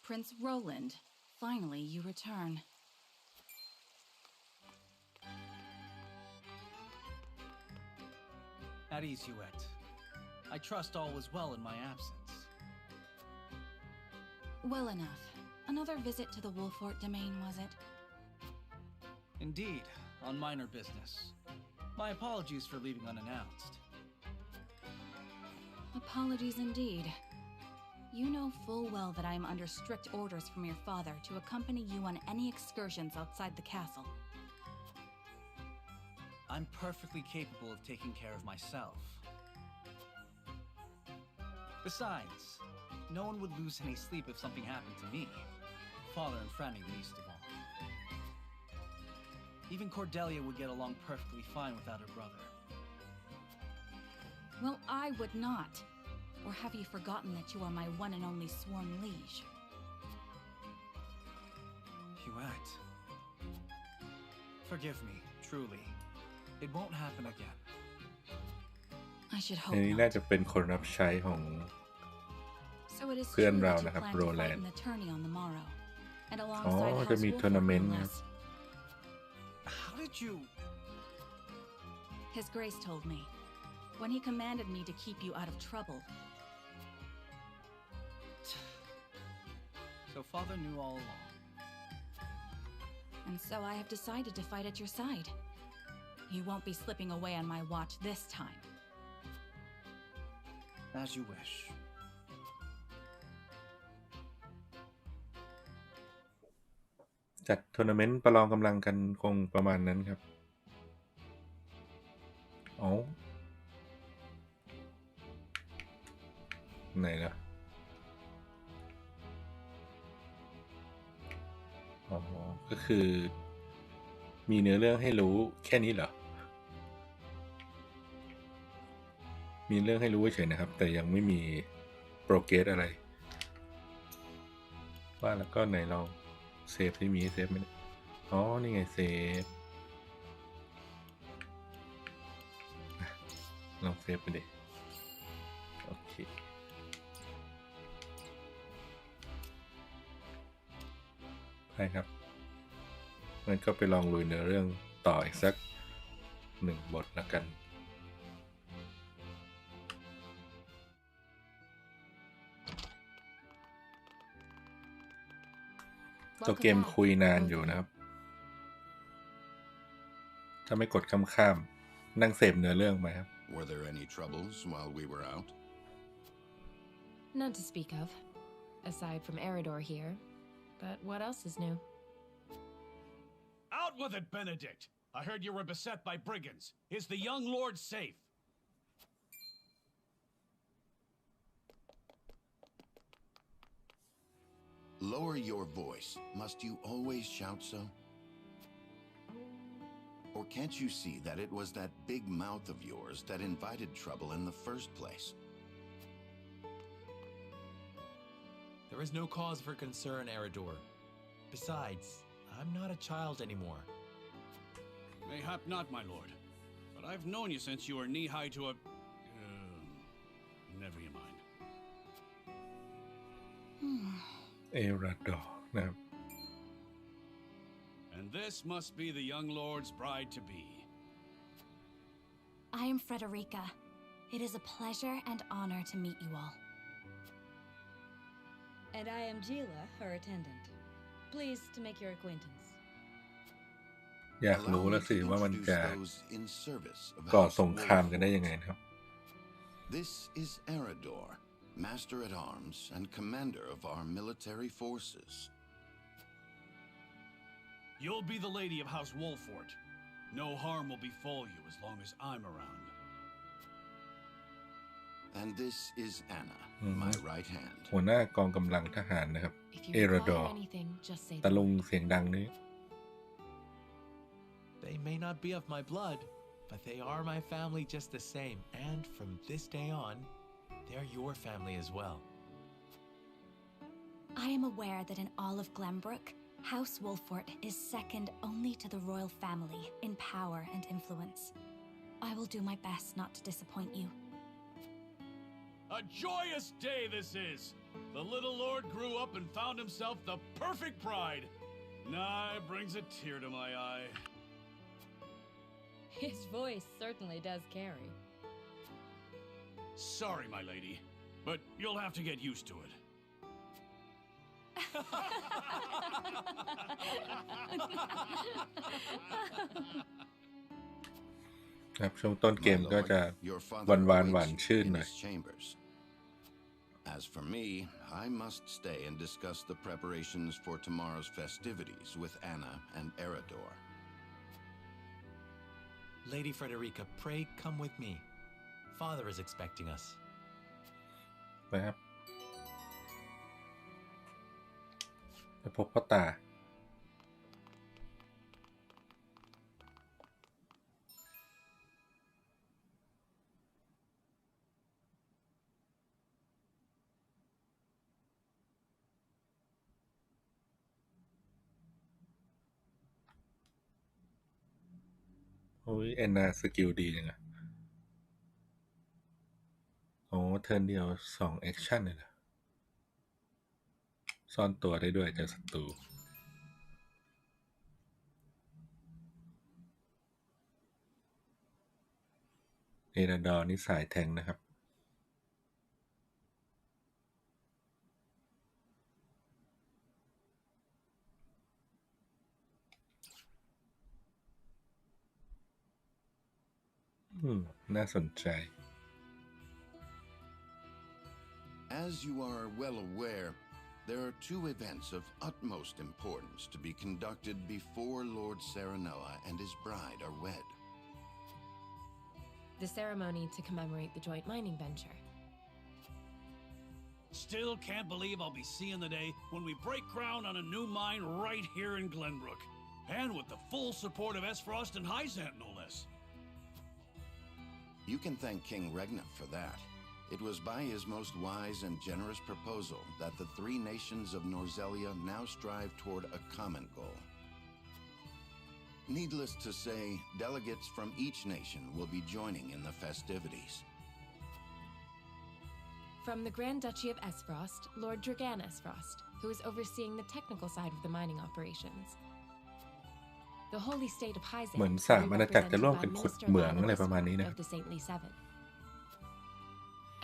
Prince Roland, finally you return. At ease, Huette. I trust all was well in my absence. Well enough. Another visit to the Wolfort domain, was it? Indeed, on minor business. My apologies for leaving unannounced. Apologies indeed. You know full well that I am under strict orders from your father to accompany you on any excursions outside the castle. I'm perfectly capable of taking care of myself. Besides, no one would lose any sleep if something happened to me. Father and Franny least of all. Even Cordelia would get along perfectly fine without her brother. Well, I would not. Or have you forgotten that you are my one and only sworn liege? Huette. Forgive me, truly. It won't happen again. I should อั hope นนี้น่า not. จะเป็นคนรับใช้ของ So it is เพื่อน true เรา that you นะครับ plan โร to แล fight น in ด์ the tourney on the morrow, and อ๋อ alongside จะ House มี Wolfort ทัวร์นาเมน no ต์นะ less. How did you... His Grace told me, when he commanded me to keep you out of trouble. So Father knew all along. And so I have decided to fight at your side. You won't be slipping away on my watch this time. As you wish. จัดทัวร์นาเมนต์ประลองกำลังกันคงประมาณนั้นครับอ๋อไหนล่ะอ๋อก็คือมีเนื้อเรื่องให้รู้แค่นี้เหรอมีเรื่องให้รู้เฉยๆนะครับแต่ยังไม่มีโปรเกรสอะไรว่าแล้วก็ไหนลองเซฟที่มีเซฟไหมเนี่ยอ๋อนี่ไงเซฟลองเซฟไปดิโอเคใช่ครับงั้นก็ไปลองลุยเนื้อเรื่องต่ออีกสัก1 บทแล้วกันตัวเกมคุยนานอยู่นะครับถ้าไม่กดข้ามๆนั่งเสพเนื้อเรื่องไปครับ Were there any troubles while we were out? None to speak of, aside from Eridor here. But what else is new? Out with it, Benedict! I heard you were beset by brigands. Is the young lord safe? Lower your voice. Must you always shout so? Or can't you see that it was that big mouth of yours that invited trouble in the first place? There is no cause for concern, Eridor. Besides, I'm not a child anymore. Mayhap not, my lord. But I've known you since you were knee-high to a... never you mind. เอราดอร์นะครับ And this must be the young lord's bride-to-be. I am Frederica. It is a pleasure and honor to meet you all. And I am Gila, her attendant. Pleased to make your acquaintance. อยากรู้ Allow แล้ me วสิ to ว่ามัน introduce จะ those in service of ก่อ House สงครามกันได้ยังไงนะครับ This is Eridor, Master at Arms and Commander of our military forces. You'll be the lady of House Wolfort. No harm will befall you as long as I'm around. And this is Anna, my right hand. หัวหน้ากองกำลังทหารนะครับ If you เอราดอ require ร์ anything, just say ตะ the ลุง word. เสียงดังนี้ They may not be of my blood, but they are my family just the same. And from this day on, they're your family as well. I am aware that in all of Glenbrook, House Wolfort is second only to the royal family in power and influence. I will do my best not to disappoint you. A joyous day this is! The little lord grew up and found himself the perfect bride. Nah, it brings a tear to my eye. His voice certainly does carry. Sorry, my lady, but you'll have to get used to it. ครับช่วงต้นเกมก็จะหวานหวานชื่นหน่อย As for me, I must stay and discuss the preparations for tomorrow's festivities with Anna and Erador. Lady Frederica, pray come with me. Father is expecting us. นะครับไปพบพ่อตาโอ้ยแอนนาสกิลดีจังอะโอ้เทิร์นเดียว2แอคชั่นเลยนะซ่อนตัวได้ด้วยจากศัตรูเอราดอร์นี่สายแทงนะครับน่าสนใจ As you are well aware, there are two events of utmost importance to be conducted before Lord Serenoa and his bride are wed. The ceremony to commemorate the joint mining venture. Still can't believe I'll be seeing the day when we break ground on a new mine right here in Glenbrook. And with the full support of Esfrost and Hyzant, no less. You can thank King Regna for that. It was by his most wise and generous proposal that the three nations of Norzelia now strive toward a common goal. Needless to say, delegates from each nation will be joining in the festivities. From the Grand Duchy of Esfrost, Lord Dragan Esfrost, who is overseeing the technical side of the mining operations. The holy state of Hyzant เหมือนสามอาณาจักรจะร่วมกันขุดเหมืองอะไรประมาณนี้นะ of the Saintly Seven.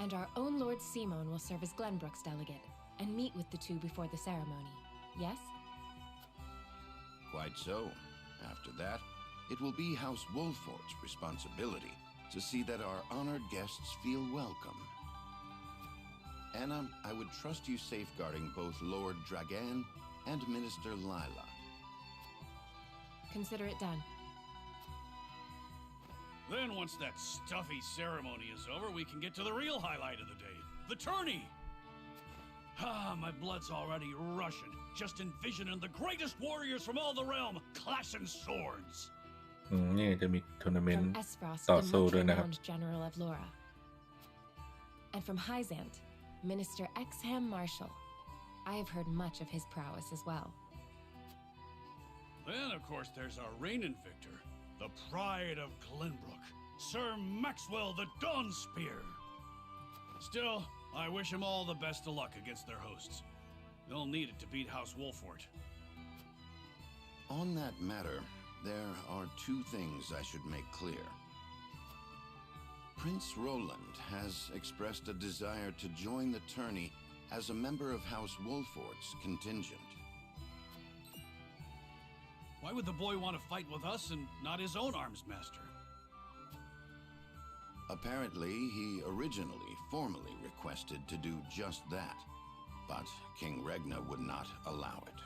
And our own Lord Simon will serve as Glenbrook's delegate and meet with the two before the ceremony. Yes? Quite so. After that, it will be House Wolfort's responsibility to see that our honored guests feel welcome. Anna, I would trust you safeguarding both Lord Dragan and Minister Lila. Consider it done. Then once that stuffy ceremony is over, we can get to the real highlight of the day, the tourney! Ah, my blood's already rushing, just envisioning the greatest warriors from all the realm clashing swords. นี่จะมีทัวร์นาเมน From ต์ Esfrost, ต่อ the สู้ด้วยนะครับ much-renowned General of Laura. And from Hyzant, Minister Exham Marshall. I have heard much of his prowess as well. Then, of course, there's our reigning victor, the pride of Glenbrook, Sir Maxwell the Dawnspear. Still, I wish him all the best of luck against their hosts. They'll need it to beat House Wolfort. On that matter, there are two things I should make clear. Prince Roland has expressed a desire to join the tourney as a member of House Wolfort's contingent. Why would the boy want to fight with us and not his own arms master? Apparently, he originally formally requested to do just that, but King Regna would not allow it.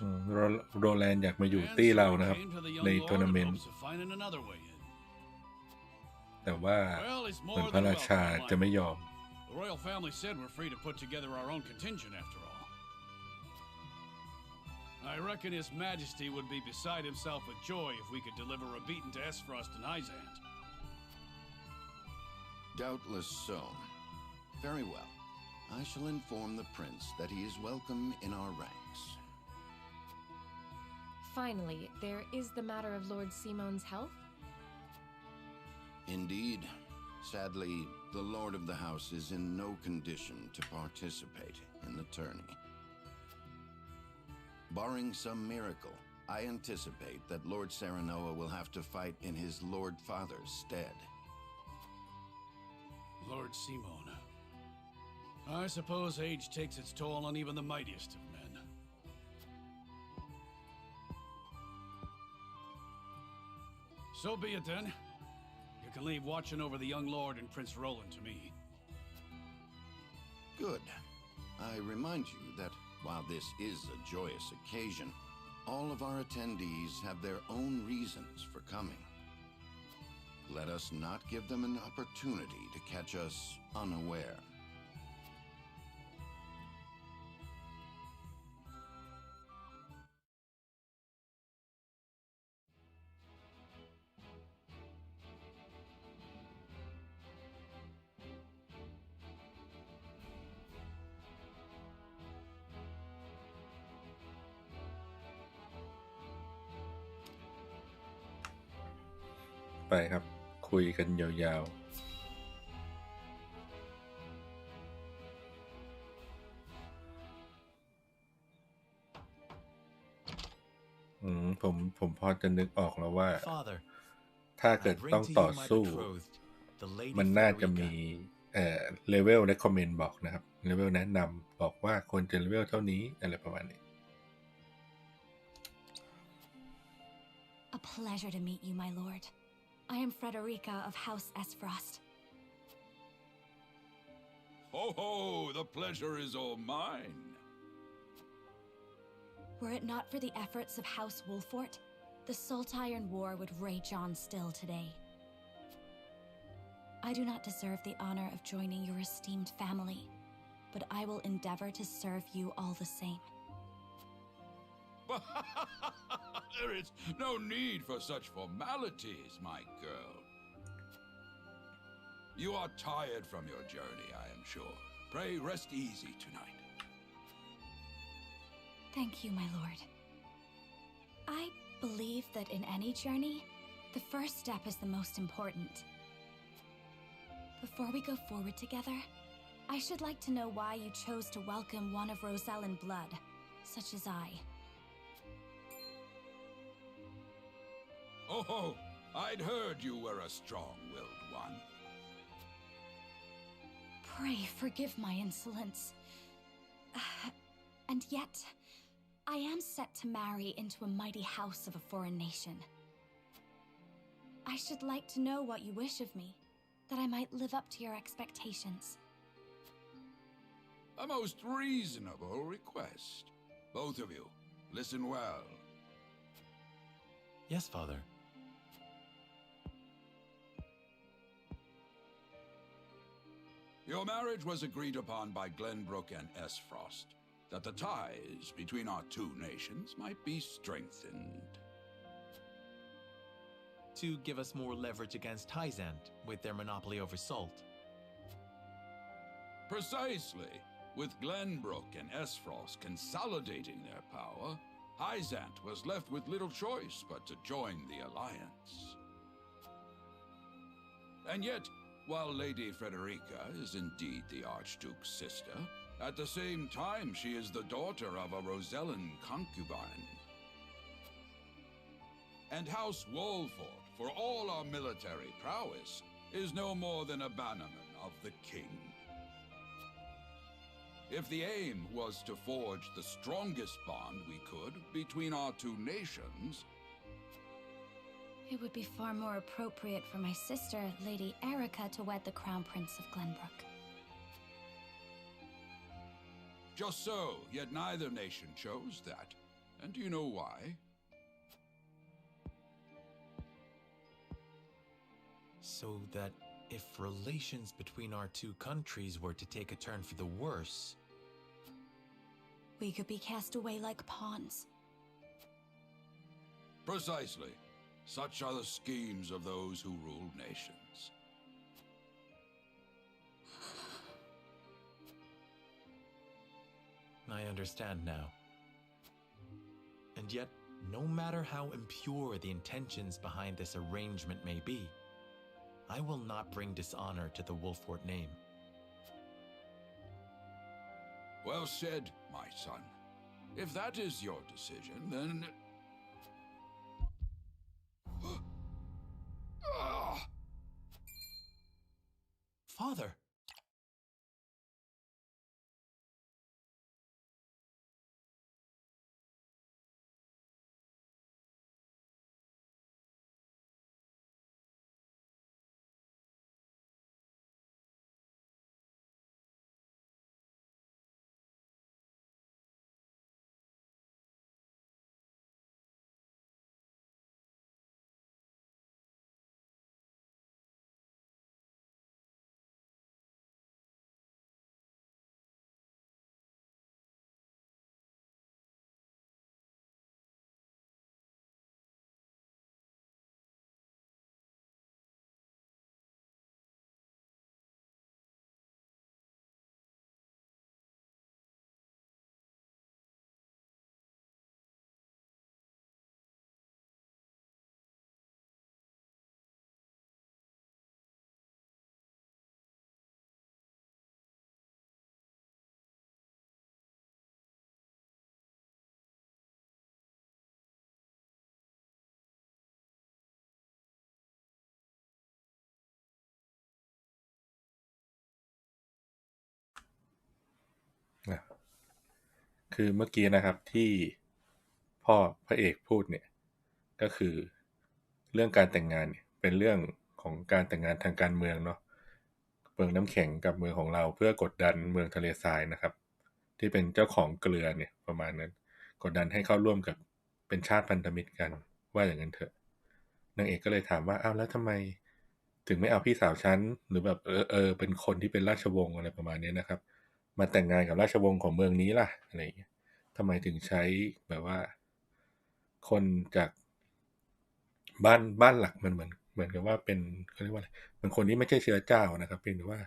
โรแลนด์อยากมาอยู่ตี้เรานะครับ Came to the ใน young ทัวร์ lord นา in เมนต์ hopes of finding another way in. แต่ว่า Well, it's เหมือน more พระ than ราชา welcome. จะไม่ยอม The royal family said we're free to put together our own contingent after all. I reckon His Majesty would be beside himself with joy if we could deliver a beating to Esfrost and Hyzant. Doubtless so. Very well. I shall inform the prince that he is welcome in our ranks. Finally, there is the matter of Lord Simon's health. Indeed. Sadly, The Lord of the House is in no condition to participate in the tourney. Barring some miracle, I anticipate that Lord Serenoa will have to fight in his Lord Father's stead. Lord Simon. I suppose age takes its toll on even the mightiest of men. So be it then. You can leave watching over the young lord and Prince Roland to me. Good. I remind you that while this is a joyous occasion, all of our attendees have their own reasons for coming. Let us not give them an opportunity to catch us unaware.ไปครับคุยกันยาวๆผมพอจะนึกออกแล้วว่า Father, ถ้าเกิด I bring ต้อง to ต่อ you my สู้ betrothed, the Lady มันน่าจะมี Frederica. เลเวล recommend บอกนะครับเลเวลแนะนำบอกว่าควรจะเลเวลเท่านี้อะไรประมาณนี้ A pleasure to meet you, my lord. I am Frederica of House Esfrost. Ho ho! The pleasure is all mine. Were it not for the efforts of House Wolfort, the Saltiron War would rage on still today. I do not deserve the honor of joining your esteemed family, but I will endeavor to serve you all the same. There is no need for such formalities, my girl. You are tired from your journey, I am sure. Pray rest easy tonight. Thank you, my lord. I believe that in any journey, the first step is the most important. Before we go forward together, I should like to know why you chose to welcome one of Rosellan blood, such as I. Oh, I'd heard you were a strong-willed one. Pray forgive my insolence. And yet, I am set to marry into a mighty house of a foreign nation. I should like to know what you wish of me, that I might live up to your expectations. A most reasonable request. Both of you, listen well. Yes, Father. Your marriage was agreed upon by Glenbrook and Esfrost, that the ties between our two nations might be strengthened. To give us more leverage against Hyzant with their monopoly over salt. Precisely. With Glenbrook and Esfrost consolidating their power, Hyzant was left with little choice but to join the alliance. And yet, while Lady Frederica is indeed the Archduke's sister, at the same time she is the daughter of a Rosellan concubine. And House Wolfort, for all our military prowess, is no more than a bannerman of the king. If the aim was to forge the strongest bond we could between our two nations, It would be far more appropriate for my sister, Lady Erica, to wed the Crown Prince of Glenbrook. just so, yet neither nation chose that. And do you know why? So that if relations between our two countries were to take a turn for the worse, We could be cast away like pawns. Precisely. Such are the schemes of those who rule nations. I understand now. And yet, no matter how impure the intentions behind this arrangement may be, I will not bring dishonor to the Wolfort name. Well said, my son. If that is your decision, then... Father!คือเมื่อกี้นะครับที่พ่อพระเอกพูดเนี่ยก็คือเรื่องการแต่งงานเนี่ยเป็นเรื่องของการแต่งงานทางการเมืองเนาะเมืองน้ำแข็งกับเมืองของเราเพื่อกดดันเมืองทะเลทรายนะครับที่เป็นเจ้าของเกลือเนี่ยประมาณนั้นกดดันให้เข้าร่วมกับเป็นชาติพันธมิตรกันว่าอย่างนั้นเถอะนางเอกก็เลยถามว่าอ้าวแล้วทำไมถึงไม่เอาพี่สาวฉันหรือแบบเป็นคนที่เป็นราชวงศ์อะไรประมาณนี้นะครับมาแต่งงานกับราชวงศ์ของเมืองนี้ล่ะอะไรอย่างเงี้ยทำไมถึงใช้แบบว่าคนจากบ้านหลักมันเหมือนกับว่าเป็นเขาเรียกว่าอะไรเป็นคนที่ไม่ใช่เชื้อเจ้านะครับเพียงแต่ว่า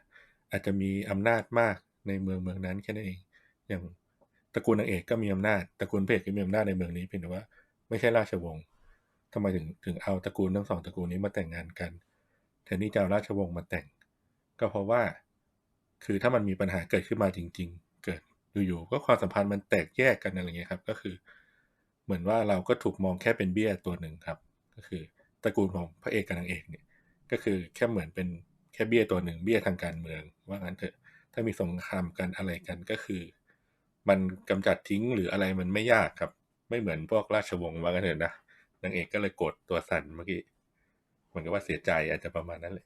อาจจะมีอำนาจมากในเมืองนั้นแค่นั้นเองอย่างตระกูลนางเอกก็มีอำนาจตระกูลพระเอกก็มีอำนาจในเมืองนี้เพียงแต่ว่าไม่ใช่ราชวงศ์ทำไมถึงเอาตระกูลทั้งสองตระกูลนี้มาแต่งงานกันแทนที่จะเอาราชวงศ์มาแต่งก็เพราะว่าคือถ้ามันมีปัญหาเกิดขึ้นมาจริงๆเกิดอยู่ๆก็ความสัมพันธ์มันแตกแยกกันอะไรเงี้ยครับก็คือเหมือนว่าเราก็ถูกมองแค่เป็นเบี้ยตัวหนึ่งครับก็คือตระกูลของพระเอกกับนางเอกเนี่ยก็คือแค่เหมือนเป็นแค่เบี้ยตัวหนึ่งเบี้ยทางการเมืองว่างั้นเถอะถ้ามีสงครามกันอะไรกันก็คือมันกำจัดทิ้งหรืออะไรมันไม่ยากครับไม่เหมือนพวกราชวงศ์ว่างั้นเถอะนะนางเอกก็เลยโกรธตัวสั่นเมื่อกี้เหมือนกับว่าเสียใจอาจจะประมาณนั้นเลย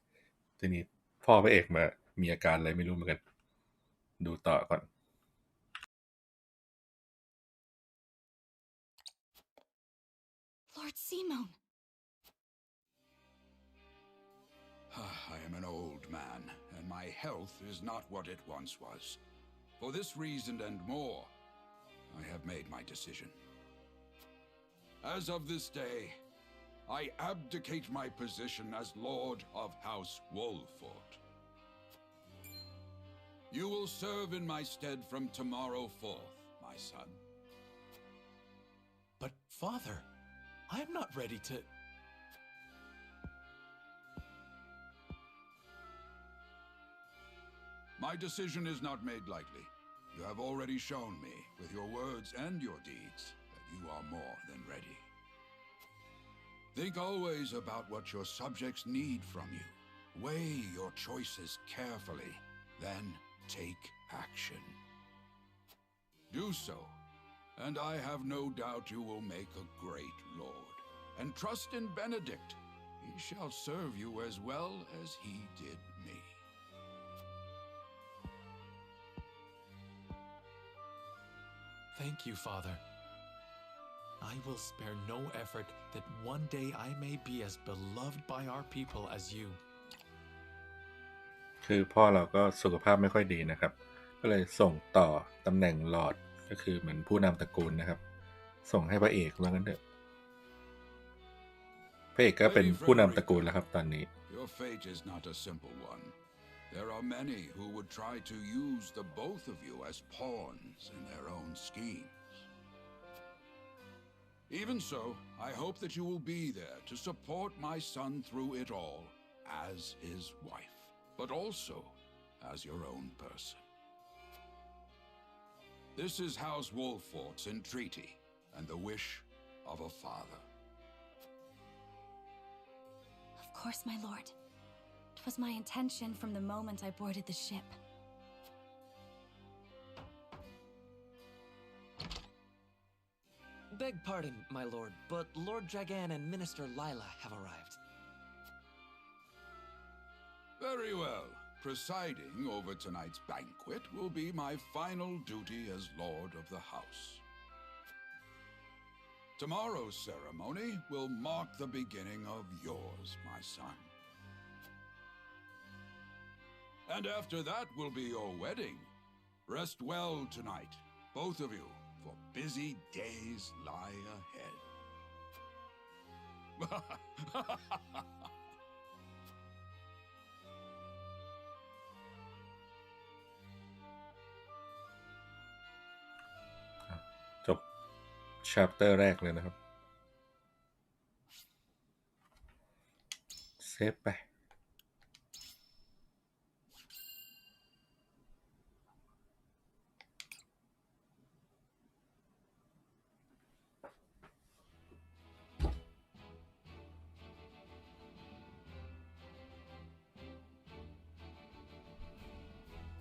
ทีนี้พ่อพระเอกมามีอาการอะไรไม่รู้เหมือนกันดูต่อก่อน Lord Simone. I am an old man, and my health is not what it once was. For this reason and more, I have made my decision. As of this day, I abdicate my position as Lord of House Wolfort. You will serve in my stead from tomorrow forth, my son. But, Father, I am not ready to... My decision is not made lightly. You have already shown me, with your words and your deeds, that you are more than ready. Think always about what your subjects need from you. Weigh your choices carefully, then take action. Do so, and I have no doubt you will make a great lord. And trust in Benedict. He shall serve you as well as he did me. Thank you, Father. I will spare no effort that one day I may be as beloved by our people as you. คือพ่อเราก็สุขภาพไม่ค่อยดีนะครับก็เลยส่งต่อตำแหน่งลอร์ดก็คือเหมือนผู้นำตระกูลนะครับส่งให้พระเอกว่างั้นเถอะพระเอกก็เป็นผู้นำตระกูลแล้วครับตอนนี้ Your fate is not a simple one. There are many who would try to use the both of you as pawns in their own schemes. Even so, I hope that you will be there to support my son through it all as his wife, but also as your own person. This is House Wolfort's entreaty and the wish of a father. Of course, my lord. It was my intention from the moment I boarded the ship. Beg pardon, my lord, but Lord Dragan and Minister Lila have arrived. Very well. Presiding over tonight's banquet will be my final duty as Lord of the House. Tomorrow's ceremony will mark the beginning of yours, my son. And after that will be your wedding. Rest well tonight, both of you, for busy days lie ahead. จบ chapter แรกเลยนะครับเซฟไป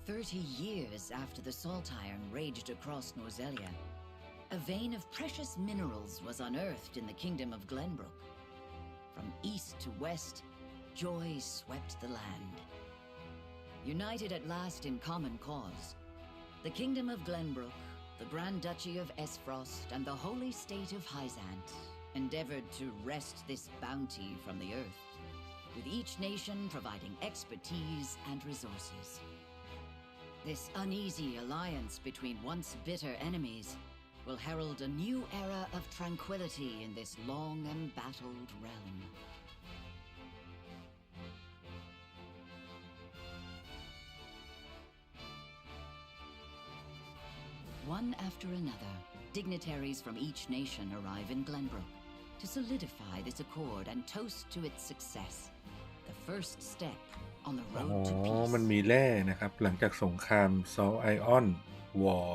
30 years after the Salt Iron raged across Norzelia, a vein of precious minerals was unearthed in the kingdom of Glenbrook. From east to west, joy swept the land. United at last in common cause, the kingdom of Glenbrook, the Grand Duchy of Esfrost, and the holy state of Hyzant endeavored to wrest this bounty from the earth, with each nation providing expertise and resources. This uneasy alliance between once bitter enemies will herald a new era of tranquility in this long embattled realm. One after another, dignitaries from each nation arrive in Glenbrook to solidify this accord and toast to its success, the first step on the road to peace. มันมีแร่นะครับหลังจากสงคราม Salt Iron War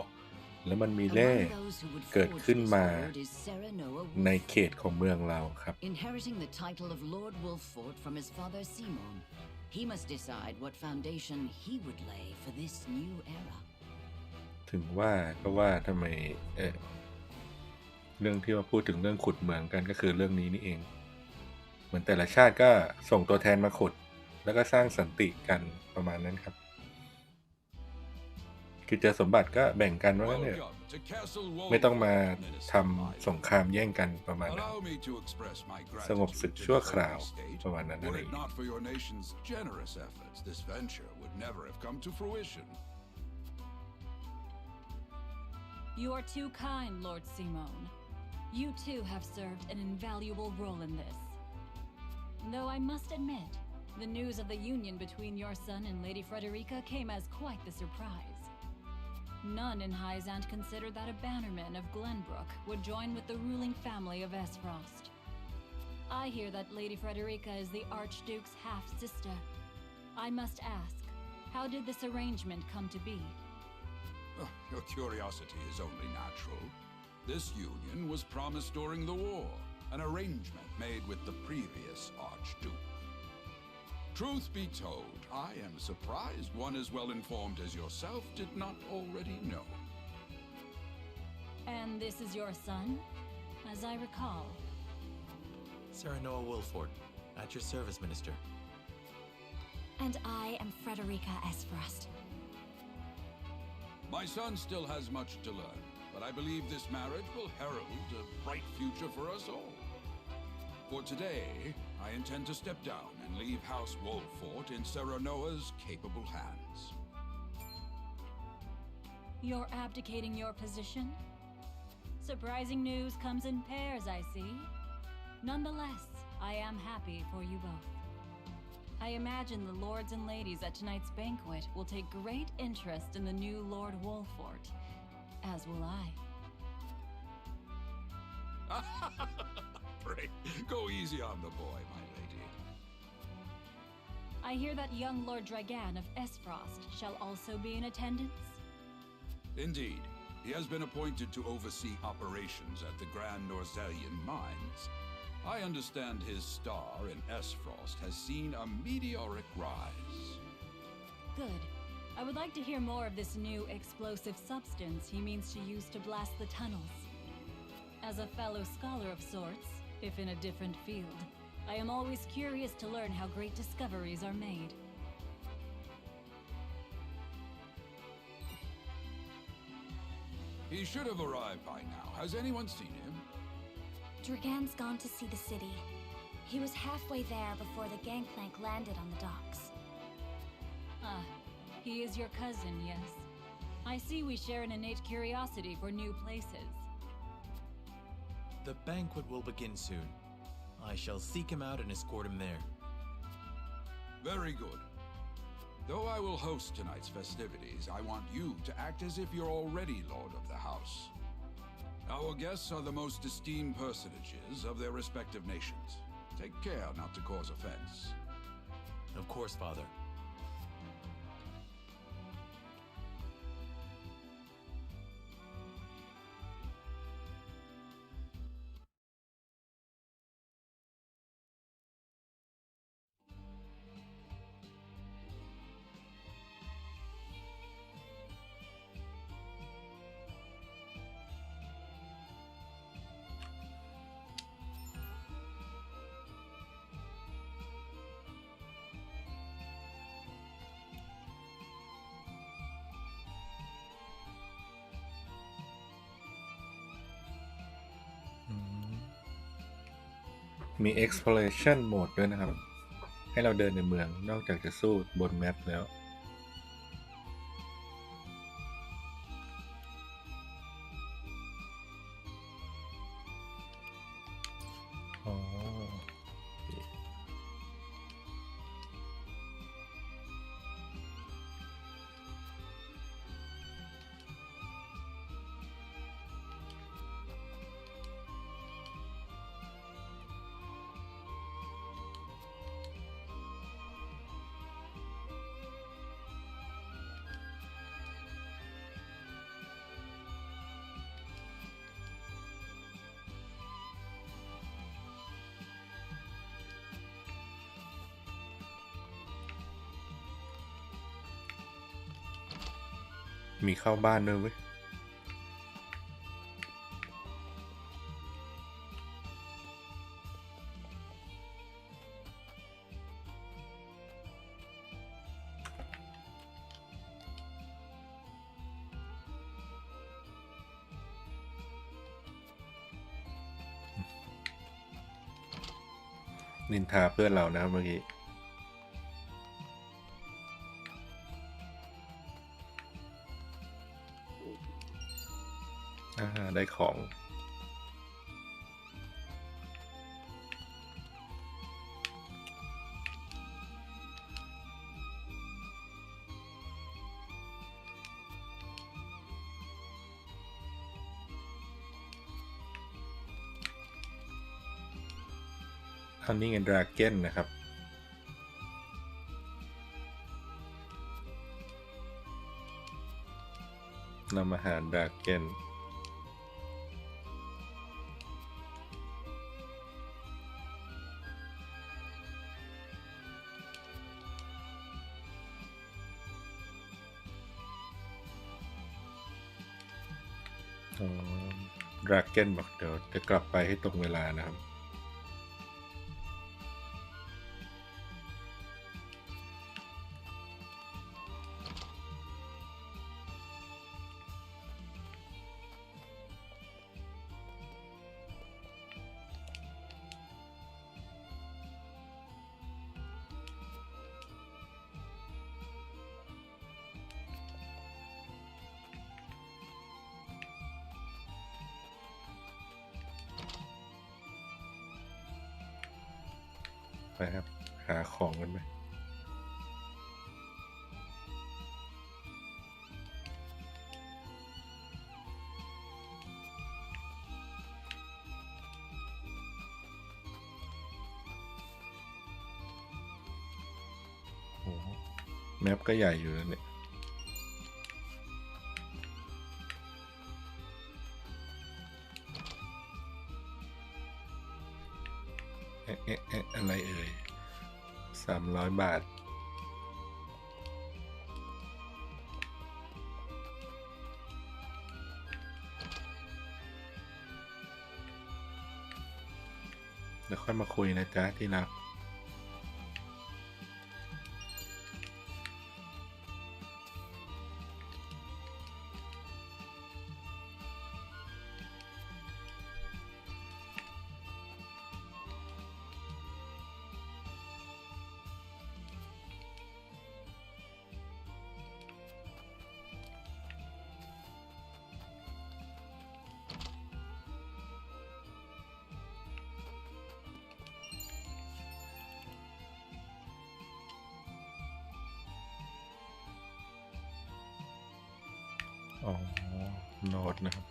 แล้วมันมีแร่เกิดขึ้นมาในเขตของเมืองเราครับ Inheriting the title of Lord Wolffort from his father Simon, he must decide what foundation he would lay for this new era. ถึงว่าก็ว่าทำไมเรื่องที่ว่าพูดถึงเรื่องขุดเมืองกันก็คือเรื่องนี้นี่เองเหมือนแต่ละชาติก็ส่งตัวแทนมาขุดแล้วก็สร้างสันติกันประมาณนั้นครับคือเจอสมบัติก็แบ่งกันว่าเนี่ยไม่ต้องมาทำสงครามแย่งกันประมาณนั้นสงบศึกชั่วคราวประมาณนั้นอะไรอย่างนี้ You are too kind, Lord Simon. You too have served an invaluable role in this. Though I must admit, the news of the union between your son and Lady Frederica came as quite the surprise. None in Hyzant considered that a bannerman of Glenbrook would join with the ruling family of Esfrost. I hear that Lady Frederica is the Archduke's half-sister. I must ask, how did this arrangement come to be? Oh, your curiosity is only natural. This union was promised during the war, an arrangement made with the previous Archduke. Truth be told, I am surprised one as well informed as yourself did not already know. And this is your son, as I recall. Serenoa Wolfort, at your service, Minister. And I am Frederica Esfrost. My son still has much to learn, but I believe this marriage will herald a bright future for us all. For today, I intend to step down and leave House Wolfort in Serenoa's capable hands. You're abdicating your position? Surprising news comes in pairs, I see. Nonetheless, I am happy for you both. I imagine the lords and ladies at tonight's banquet will take great interest in the new Lord Wolfort, as will I. Pray, go easy on the boy, my lady. I hear that young Lord Dragan of Esfrost shall also be in attendance? Indeed. He has been appointed to oversee operations at the Grand Norzelian mines. I understand his star in Esfrost has seen a meteoric rise. Good. I would like to hear more of this new explosive substance he means to use to blast the tunnels. As a fellow scholar of sorts, if in a different field, I am always curious to learn how great discoveries are made. He should have arrived by now. Has anyone seen him? Dragan's gone to see the city. He was halfway there before the gangplank landed on the docks. Ah, he is your cousin, yes. I see we share an innate curiosity for new places. The banquet will begin soon. I shall seek him out and escort him there. Very good. Though I will host tonight's festivities, I want you to act as if you're already Lord of the House. Our guests are the most esteemed personages of their respective nations. Take care not to cause offense. Of course, Father.มี exploration mode ด้วยนะครับให้เราเดินในเมืองนอกจากจะสู้บนแมปแล้วอ๋อมีเข้าบ้านด้วยเว้ยนินทาเพื่อนเรานะเมื่อกี้ได้ของอันนี้ไงดราก้นนะครับนำอาหารดราก้นดราก้นบอกเดี๋ยวจะกลับไปให้ตรงเวลานะครับไปครับหาของกันไหม โอ้แมปก็ใหญ่อยู่แล้วเนี่ยอะไรเอ่ย300 บาทแล้วค่อยมาคุยนะจ๊ะที่รักอ๋อโน้ตนะครับ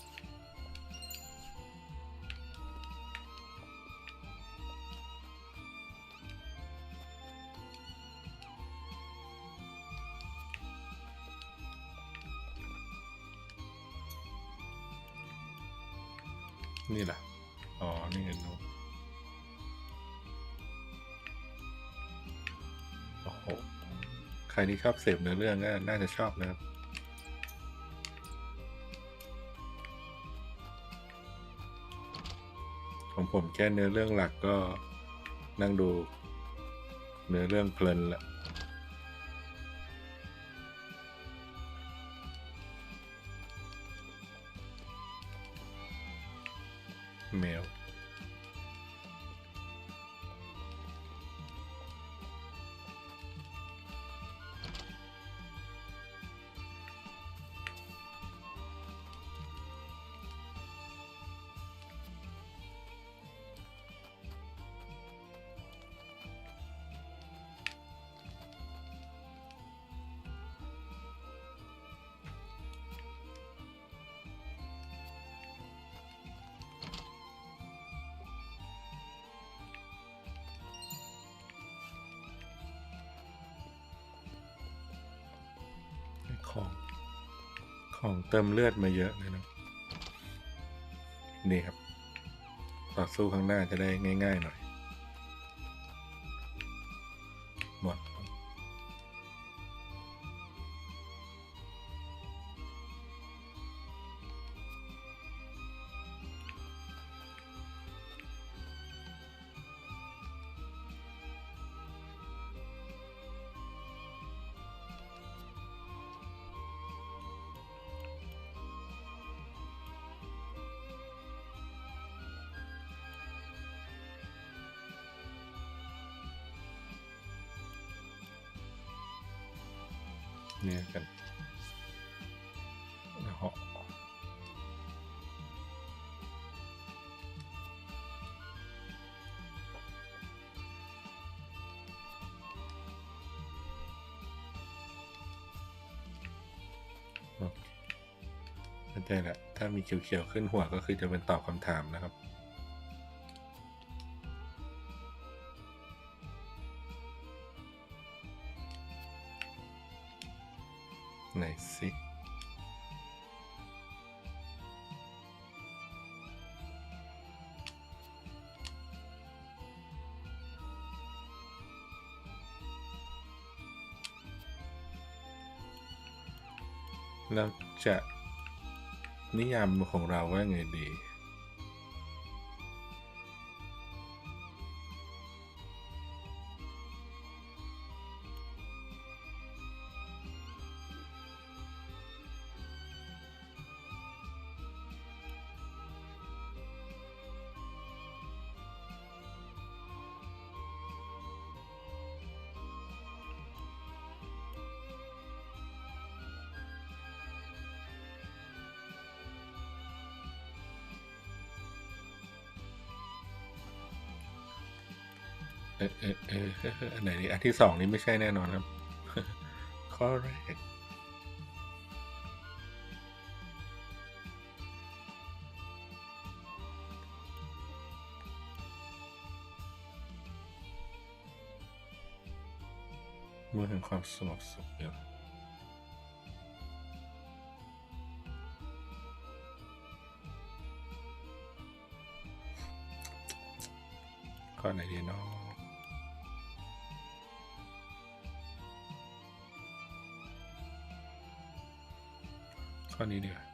นี่แหละอ๋อนี่ไงโน้ตโอ้โหใครที่ชอบเสพเนื้อเรื่องก็น่าจะชอบนะครับของผมแค่เนื้อเรื่องหลักก็นั่งดูเนื้อเรื่องเพลินละแมวของเติมเลือดมาเยอะเลยนะนี่ครับต่อสู้ข้างหน้าจะได้ง่ายๆหน่อยหมดเนี่ยกันเหาะเข้าใจละถ้ามีเขียวๆขึ้นหัวก็คือจะเป็นตอบคำถามนะครับไหนสิเราจะนิยามของเราว่าไงดีอันไหนดีอันที่2นี้ไม่ใช่แน่นอนครับ ข้อแรก เมื่อแห่งความสงบสุขอยู่ข้อไหนดีเนาะข้อนี้ดีกว่า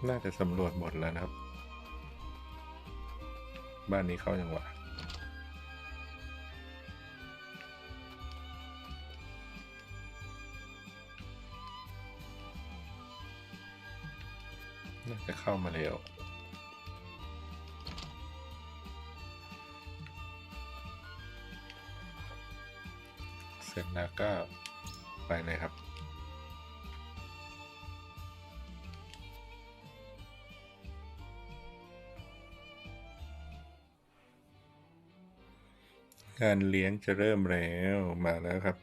น่าจะสำรวจหมดแล้วนะครับบ้านนี้เข้ายังวะน่าจะเข้ามาแล้วเสร็จแล้วก็ไปเลยครับงานเลี้ยงจะเริ่มแล้วมาแล้วครับ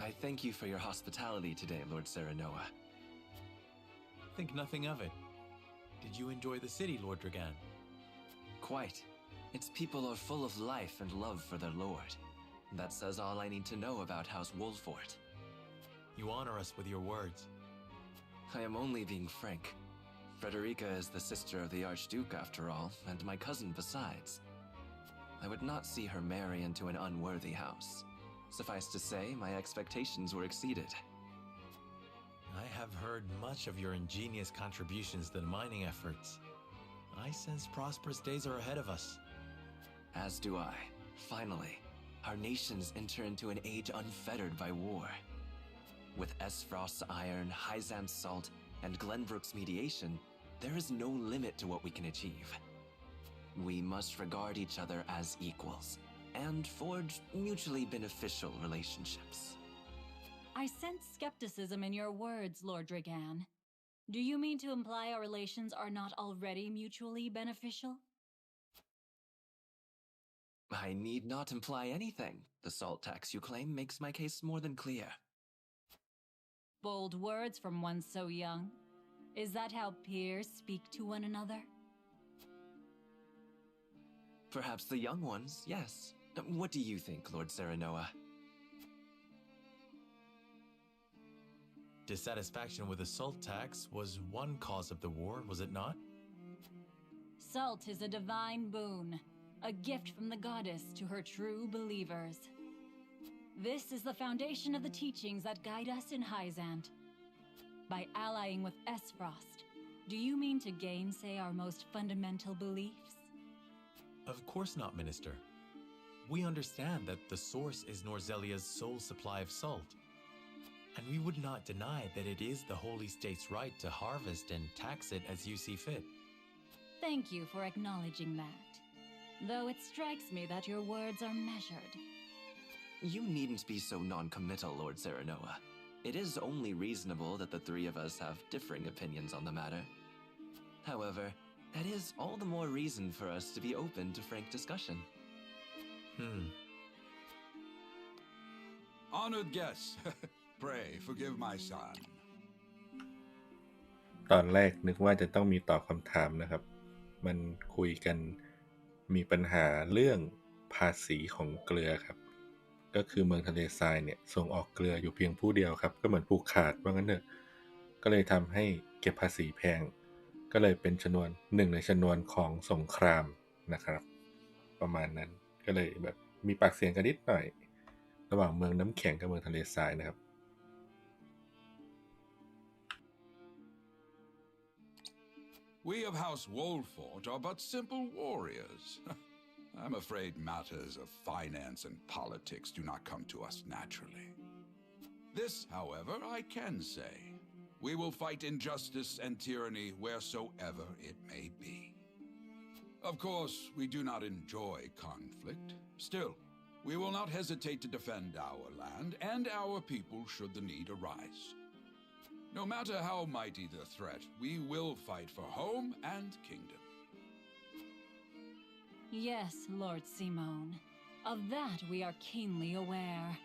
I thank you for your hospitality today, Lord Serenoa. Think nothing of it. Did you enjoy the city, Lord Dragan? Quite. Its people are full of life and love for their lord. That says all I need to know about House Wolfort. You honor us with your words. I am only being frank. Frederica is the sister of the Archduke, after all, and my cousin besides. I would not see her marry into an unworthy house. Suffice to say, my expectations were exceeded. I have heard much of your ingenious contributions to the mining efforts. I sense prosperous days are ahead of us. As do I. Finally, our nations enter into an age unfettered by war. With Esfrost's iron, Hyzan's salt, and Glenbrook's mediation, there is no limit to what we can achieve. We must regard each other as equals and forge mutually beneficial relationships. I sense skepticism in your words, Lord Dragan. Do you mean to imply our relations are not already mutually beneficial? I need not imply anything. The salt tax you claim makes my case more than clear. Bold words from one so young. Is that how peers speak to one another? Perhaps the young ones, yes. What do you think, Lord Serenoa? Dissatisfaction with the salt tax was one cause of the war, was it not? Salt is a divine boon, a gift from the goddess to her true believers. This is the foundation of the teachings that guide us in Hyzant. By allying with Esfrost, do you mean to gainsay our most fundamental beliefs? Of course not, Minister. We understand that the source is Norzelia's sole supply of salt. And we would not deny that it is the Holy State's right to harvest and tax it as you see fit. Thank you for acknowledging that. Though it strikes me that your words are measured. You needn't be so non-committal, Lord Serenoa. It is only reasonable that the three of us have differing opinions on the matter. However, that is all the more reason for us to be open to frank discussion. Honored guests, pray forgive my son. ตอนแรกนึกว่าจะต้องมีตอบคำถามนะครับมันคุยกันมีปัญหาเรื่องภาษีของเกลือครับก็คือเมืองทะเลทรายเนี่ยส่งออกเกลืออยู่เพียงผู้เดียวครับก็เหมือนผูกขาดว่างั้นเถอะก็เลยทำให้เก็บภาษีแพงก็เลยเป็นชนวนหนึ่งในชนวนของสงครามนะครับประมาณนั้นก็เลยแบบมีปากเสียงกันนิดหน่อยระหว่างเมืองน้ำแข็งกับเมืองทะเลทรายนะครับ We of House Wolfort are but simple warriors. I'm afraid matters of finance and politics do not come to us naturally. This, however, I can say. We will fight injustice and tyranny wheresoever it may be. Of course, we do not enjoy conflict. Still, we will not hesitate to defend our land and our people should the need arise. No matter how mighty the threat, we will fight for home and kingdom. Yes, Lord Simone. Of that we are keenly aware.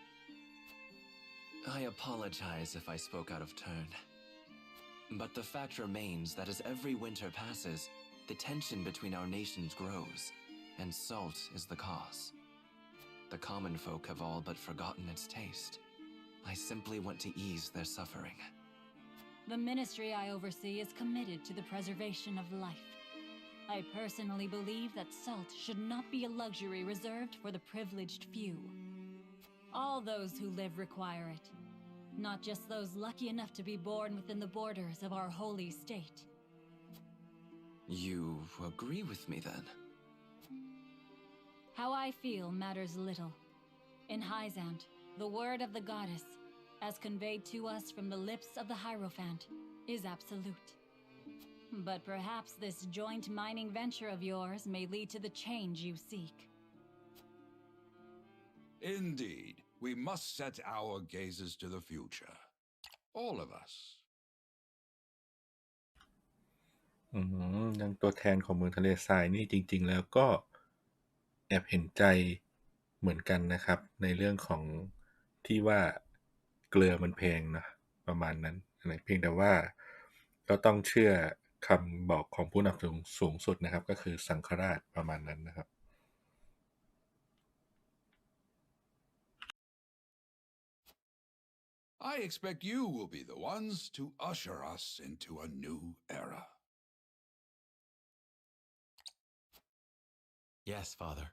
I apologize if I spoke out of turn. But the fact remains that as every winter passes, the tension between our nations grows, and salt is the cause. The common folk have all but forgotten its taste. I simply want to ease their suffering. The ministry I oversee is committed to the preservation of life. I personally believe that salt should not be a luxury reserved for the privileged few. All those who live require it, not just those lucky enough to be born within the borders of our holy state. You agree with me then? How I feel matters little. In Hyzant, the word of the goddess, as conveyed to us from the lips of the Hierophant, is absolute. But perhaps this joint mining venture of yours may lead to the change you seek. Indeed, we must set our gazes to the future. All of us. ยังตัวแทนของเมืองทะเลทรายนี่จริงๆแล้วก็แอบเห็นใจเหมือนกันนะครับในเรื่องของที่ว่าเกลือมันแพงนะประมาณนั้นเพียงแต่ว่าก็ต้องเชื่อคำบอกของผู้นำสูงสุดนะครับก็คือสังฆราชประมาณนั้นนะครับ I expect you will be the ones to usher us into a new era. Yes, Father.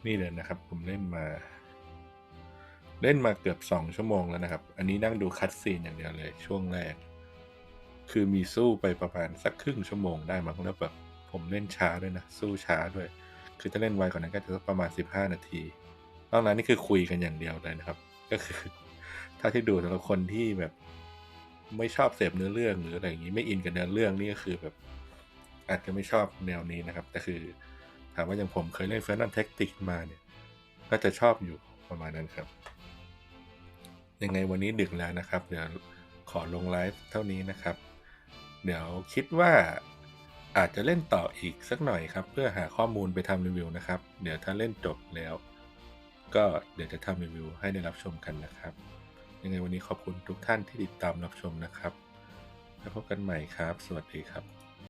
นี่เลยนะครับผมเล่นมาเกือบ2 ชั่วโมงแล้วนะครับอันนี้นั่งดูคัตซีนอย่างเดียวเลยช่วงแรกคือมีสู้ไปประมาณสักครึ่งชั่วโมงได้มั้งแล้วแบบผมเล่นช้าด้วยนะสู้ช้าด้วยคือถ้าเล่นไวกว่านั้นก็จะประมาณ15 นาทีนอกนั้นนี่คือคุยกันอย่างเดียวเลยนะครับก็คือถ้าที่ดูสำหรับคนที่แบบไม่ชอบเสพเนื้อเรื่องหรืออะไรอย่างนี้ไม่อินกับเนื้อเรื่องนี่ก็คือแบบอาจจะไม่ชอบแนวนี้นะครับแต่คือถามว่าอย่างผมเคยเล่น Final Tactics มาเนี่ยก็จะชอบอยู่ประมาณนั้นครับยังไงวันนี้ดึกแล้วนะครับเดี๋ยวขอลงไลฟ์เท่านี้นะครับเดี๋ยวคิดว่าอาจจะเล่นต่ออีกสักหน่อยครับเพื่อหาข้อมูลไปทำรีวิวนะครับเดี๋ยวถ้าเล่นจบแล้วก็เดี๋ยวจะทำรีวิวให้ได้รับชมกันนะครับยังไงวันนี้ขอบคุณทุกท่านที่ติดตามรับชมนะครับแล้วพบกันใหม่ครับสวัสดีครับ